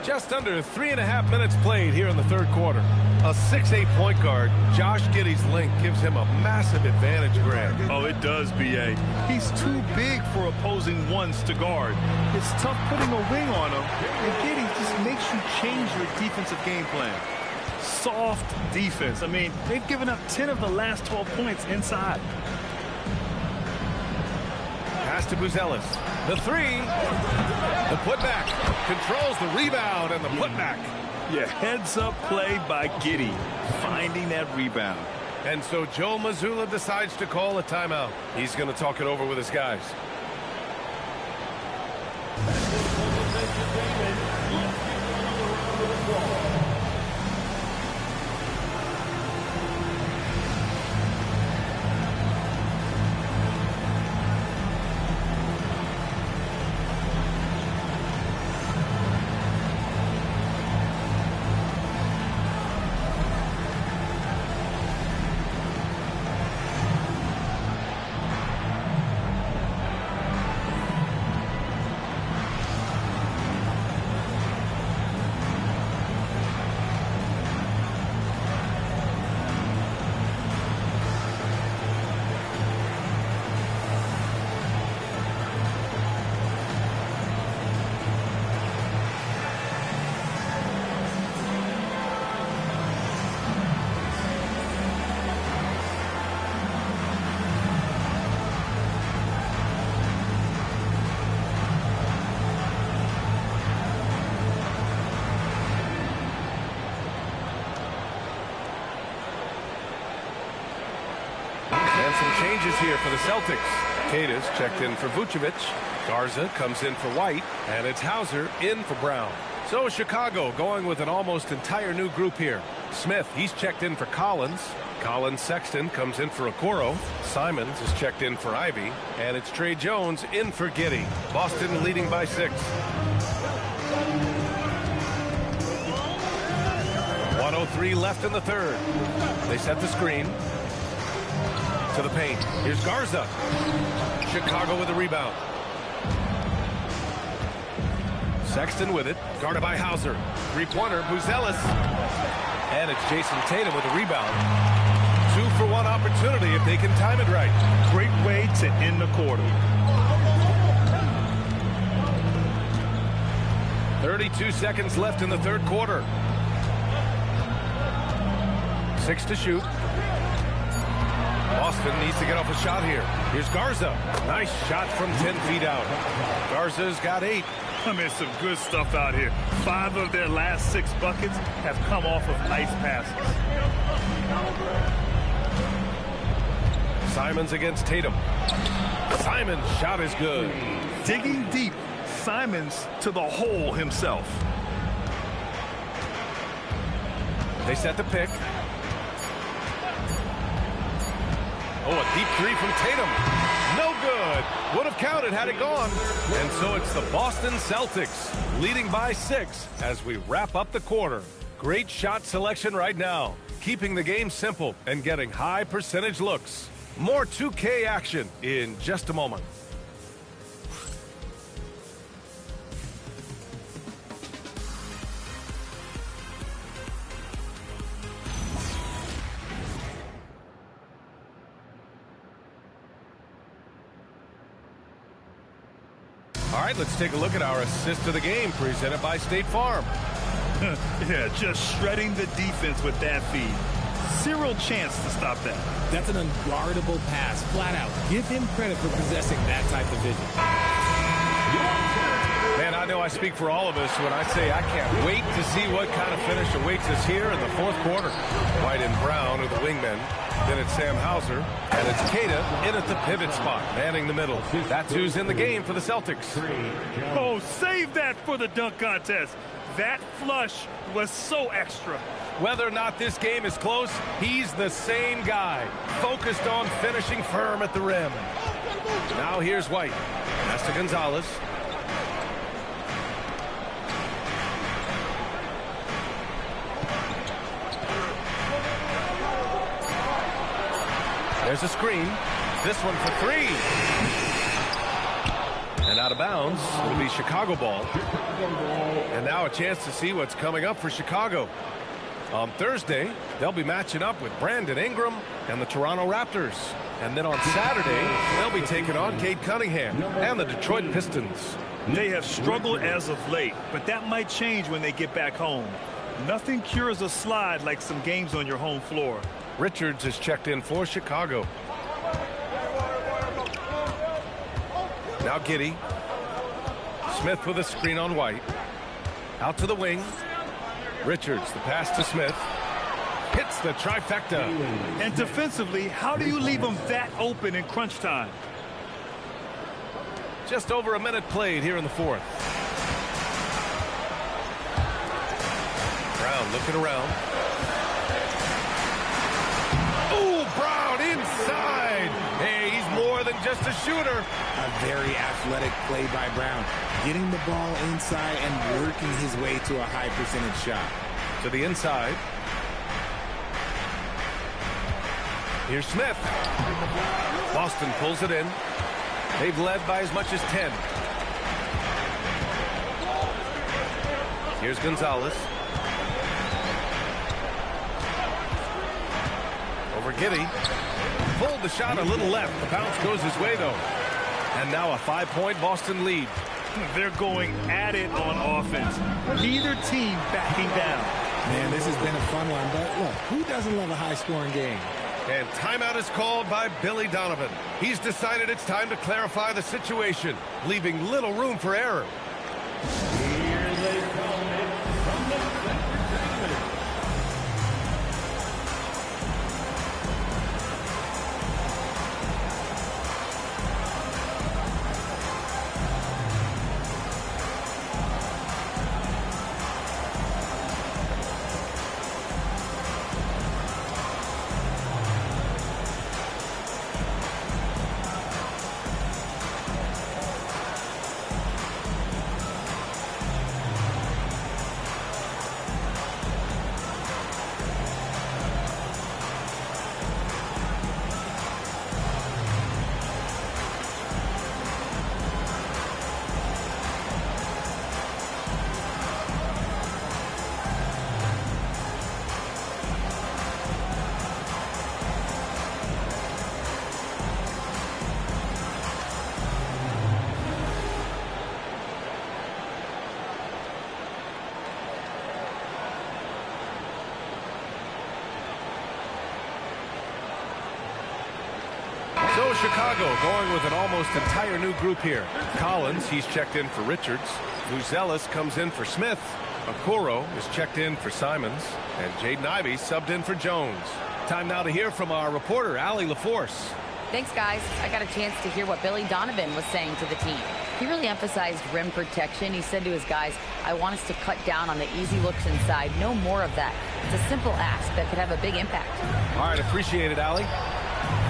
Just under 3.5 minutes played here in the third quarter. A 6'8" point guard, Josh Giddey's length gives him a massive advantage, Greg. Oh, it does, B.A. He's too big for opposing ones to guard. It's tough putting a wing on him, and Giddey just makes you change your defensive game plan. Soft defense. I mean, they've given up 10 of the last 12 points inside. Pass to Buzelis. The 3. The putback. Controls the rebound and the putback. Yeah, heads-up play by Giddey, finding that rebound. And so Joe Mazzulla decides to call a timeout. He's going to talk it over with his guys. Some changes here for the Celtics. Cadis checked in for Vucevic. Garza comes in for White. And it's Hauser in for Brown. So Chicago going with an almost entire new group here. Smith, he's checked in for Collins. Collins Sexton comes in for Okoro. Simons is checked in for Ivy. And it's Trey Jones in for Giddey. Boston leading by 6. 1:03 left in the third. They set the screen. To the paint. Here's Garza. Chicago with a rebound. Sexton with it. Guarded by Hauser. Three-pointer, Buzelis. And it's Jason Tatum with a rebound. 2-for-1 opportunity if they can time it right. Great way to end the quarter. 32 seconds left in the third quarter. 6 to shoot. Boston needs to get off a shot here. Here's Garza. Nice shot from 10 feet out. Garza's got 8. I mean, some good stuff out here. 5 of their last 6 buckets have come off of nice passes. Simons against Tatum. Simons' shot is good. Digging deep, Simons to the hole himself. They set the pick. Oh, a deep 3 from Tatum. No good. Would have counted had it gone. And so it's the Boston Celtics leading by 6 as we wrap up the quarter. Great shot selection right now, keeping the game simple and getting high percentage looks. More 2K action in just a moment. All right, let's take a look at our assist of the game presented by State Farm. Yeah, just shredding the defense with that feed. Zero chance to stop that. That's an unguardable pass, flat out. Give him credit for possessing that type of vision. Man, I know I speak for all of us when I say I can't wait to see what kind of finish awaits us here in the fourth quarter. White and Brown are the wingmen. Then it's Sam Hauser, and it's Keita in at the pivot spot, manning the middle. That's who's in the game for the Celtics. Oh, save that for the dunk contest. That flush was so extra. Whether or not this game is close, he's the same guy, focused on finishing firm at the rim. Now here's White. Pass to Gonzalez. There's a screen. This one for three. And out of bounds. It'll be Chicago ball. And now a chance to see what's coming up for Chicago. On Thursday, they'll be matching up with Brandon Ingram and the Toronto Raptors. And then on Saturday, they'll be taking on Cade Cunningham and the Detroit Pistons. They have struggled as of late, but that might change when they get back home. Nothing cures a slide like some games on your home floor. Richards is checked in for Chicago. Now Giddey. Smith with a screen on White. Out to the wing. Richards, the pass to Smith. Hits the trifecta. And defensively, how do you leave them that open in crunch time? Just over a minute played here in the fourth. Brown looking around. Oh, Brown inside. Hey, he's more than just a shooter. A very athletic play by Brown. Getting the ball inside and working his way to a high percentage shot. To the inside. Here's Smith. Boston pulls it in. They've led by as much as 10. Here's Gonzalez. Over Giddey. Pulled the shot a little left. The bounce goes his way, though. And now a 5-point Boston lead. They're going at it on offense. Neither team backing down. Man, this has been a fun one, but look, who doesn't love a high-scoring game? And timeout is called by Billy Donovan. He's decided it's time to clarify the situation, leaving little room for error. Here they come from the center. So Chicago going with an almost entire new group here. Collins, he's checked in for Richards. Buzelis comes in for Smith. Okoro is checked in for Simons. And Jaden Ivey subbed in for Jones. Time now to hear from our reporter, Allie LaForce. Thanks, guys. I got a chance to hear what Billy Donovan was saying to the team. He really emphasized rim protection. He said to his guys, I want us to cut down on the easy looks inside. No more of that. It's a simple ask that could have a big impact. All right, appreciate it, Allie.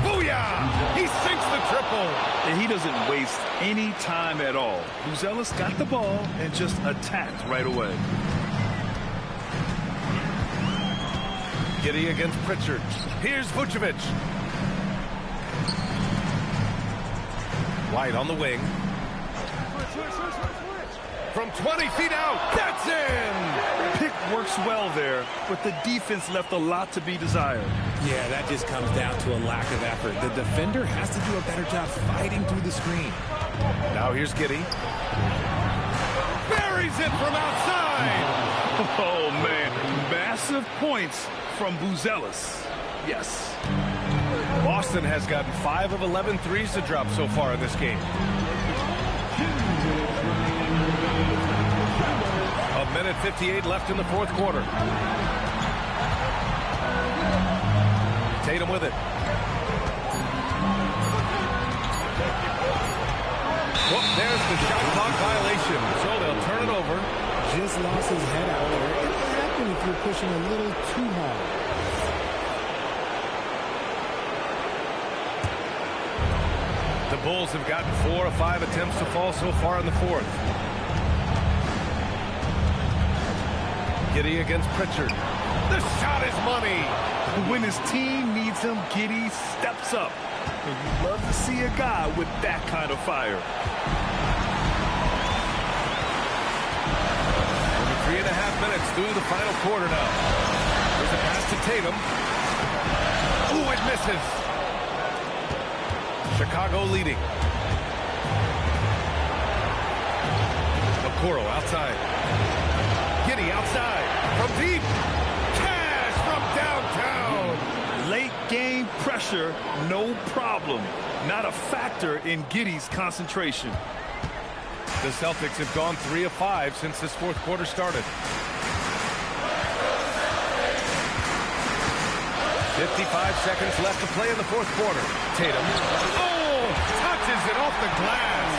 Booyah! He sinks the triple. And he doesn't waste any time at all. Buzelis got the ball and just attacked right away. Giddey against Pritchard. Here's Vucevic. White on the wing. From 20 feet out, that's in! Pick works well there, but the defense left a lot to be desired. Yeah, that just comes down to a lack of effort. The defender has to do a better job fighting through the screen. Now here's Giddey. Buries it from outside. Oh, man. Massive points from Buzelis. Yes. Boston has gotten 5 of 11 threes to drop so far in this game. A minute 58 left in the fourth quarter. Tatum with it. Well, there's the shot clock violation, so they'll turn it over. Just lost his head out there. It'll happen if you're pushing a little too hard. The Bulls have gotten 4 of 5 attempts to fall so far in the fourth. Giddey against Pritchard. The shot is money. When his team needs him, Giddey steps up. And you love to see a guy with that kind of fire. Over 3.5 minutes through the final quarter now. There's a pass to Tatum. Ooh, it misses. Chicago leading. Okoro outside. Giddey outside. From deep. Cash from downtown. Late game pressure, no problem. Not a factor in Giddey's concentration. The Celtics have gone 3 of 5 since this fourth quarter started. 55 seconds left to play in the fourth quarter. Tatum. Oh, touches it off the glass.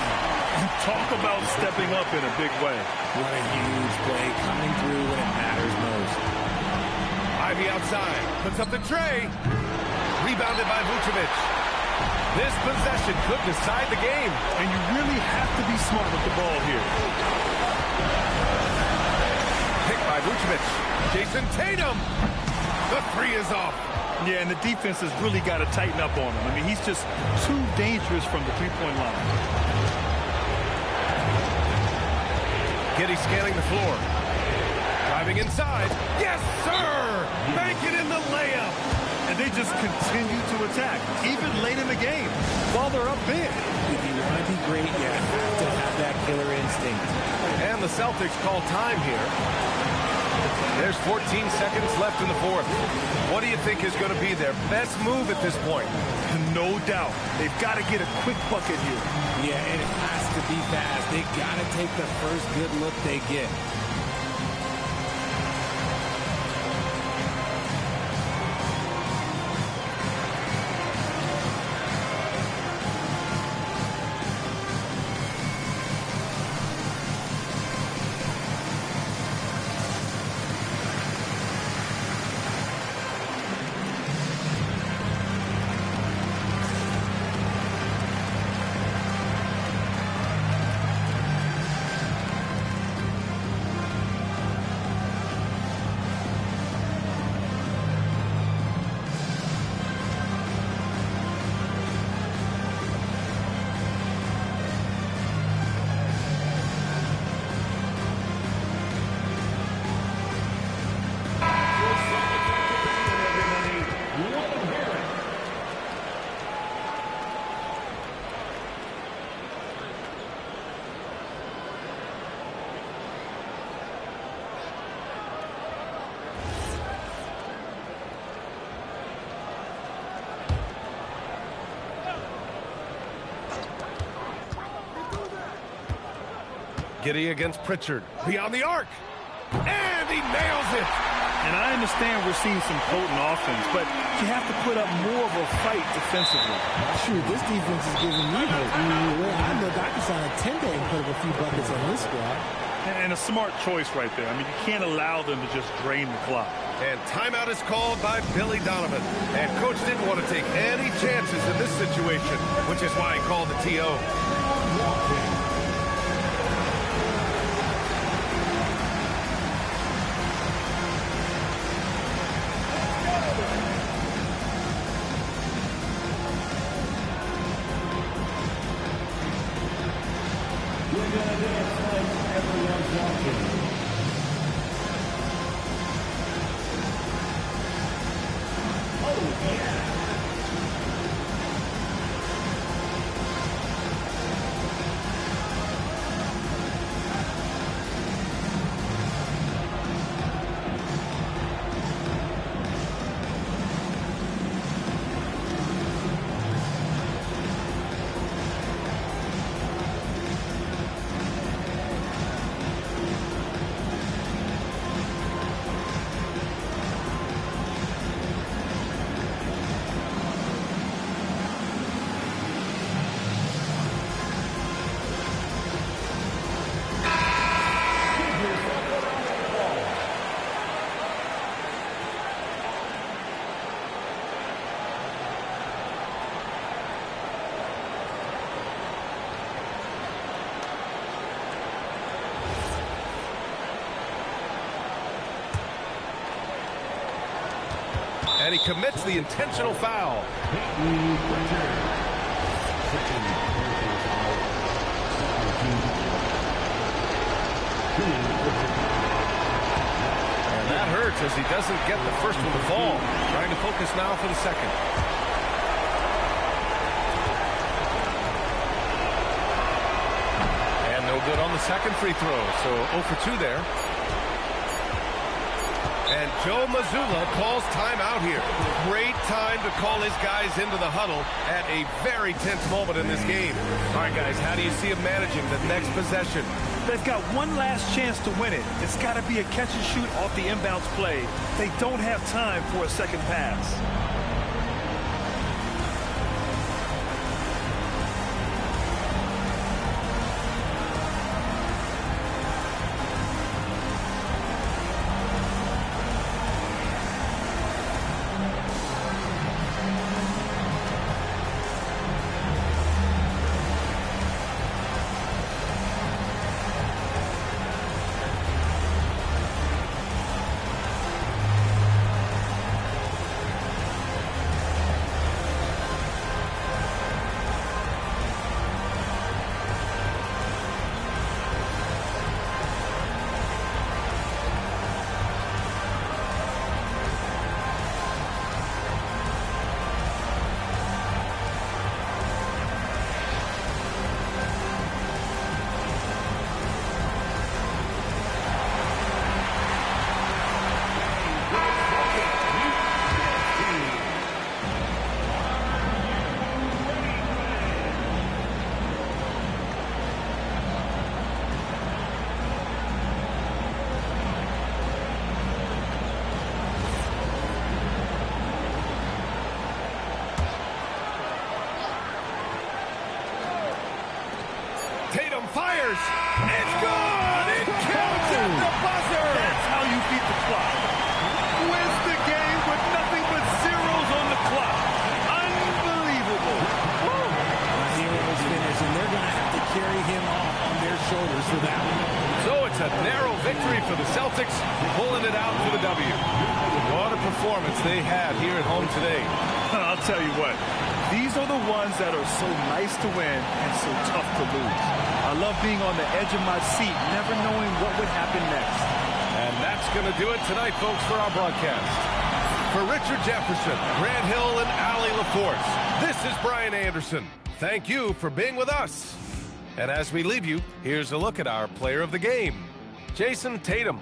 Talk about stepping up in a big way. What a huge play coming through when it matters most. Ivy outside. Puts up the tray. Rebounded by Vucevic. This possession could decide the game. And you really have to be smart with the ball here. Picked by Vucevic. Jason Tatum. The three is off. Yeah, and the defense has really got to tighten up on him. I mean, he's just too dangerous from the three-point line. Giddey scanning the floor. Driving inside. Yes, sir! Bank it in the layup. And they just continue to attack, even late in the game, while they're up big. If you want to be great, you have to have that killer instinct. And the Celtics call time here. There's 14 seconds left in the fourth. What do you think is going to be their best move at this point? No doubt. They've got to get a quick bucket here. Yeah, and it has to be fast. They got to take the first good look they get. Giddey against Pritchard. Beyond the arc. And he nails it. And I understand we're seeing some potent offense, but you have to put up more of a fight defensively. Shoot, this defense is giving me hope. I can sign a 10-day and put up a few buckets on this squad. And a smart choice right there. I mean, you can't allow them to just drain the clock. And timeout is called by Billy Donovan. And coach didn't want to take any chances in this situation, which is why he called the TO. And he commits the intentional foul. And that hurts as he doesn't get the first one to fall. Trying to focus now for the second. And no good on the second free throw. So 0 for 2 there. And Joe Mazzulla calls timeout here. Great time to call his guys into the huddle at a very tense moment in this game. All right, guys, how do you see him managing the next possession? They've got one last chance to win it. It's got to be a catch and shoot off the inbounds play. They don't have time for a second pass. Fires. It's good. It counts at the buzzer. That's how you beat the clock. Wins the game with nothing but zeros on the clock. Unbelievable. Heroes finish, and they're going to have to carry him off on their shoulders for that one. So it's a narrow victory for the Celtics, pulling it out for the W. What a performance they had here at home today. I'll tell you what. These are the ones that are so nice to win and so tough to lose. I love being on the edge of my seat, never knowing what would happen next. And that's going to do it tonight, folks, for our broadcast. For Richard Jefferson, Grant Hill, and Allie LaForce, this is Brian Anderson. Thank you for being with us. And as we leave you, here's a look at our player of the game, Jason Tatum.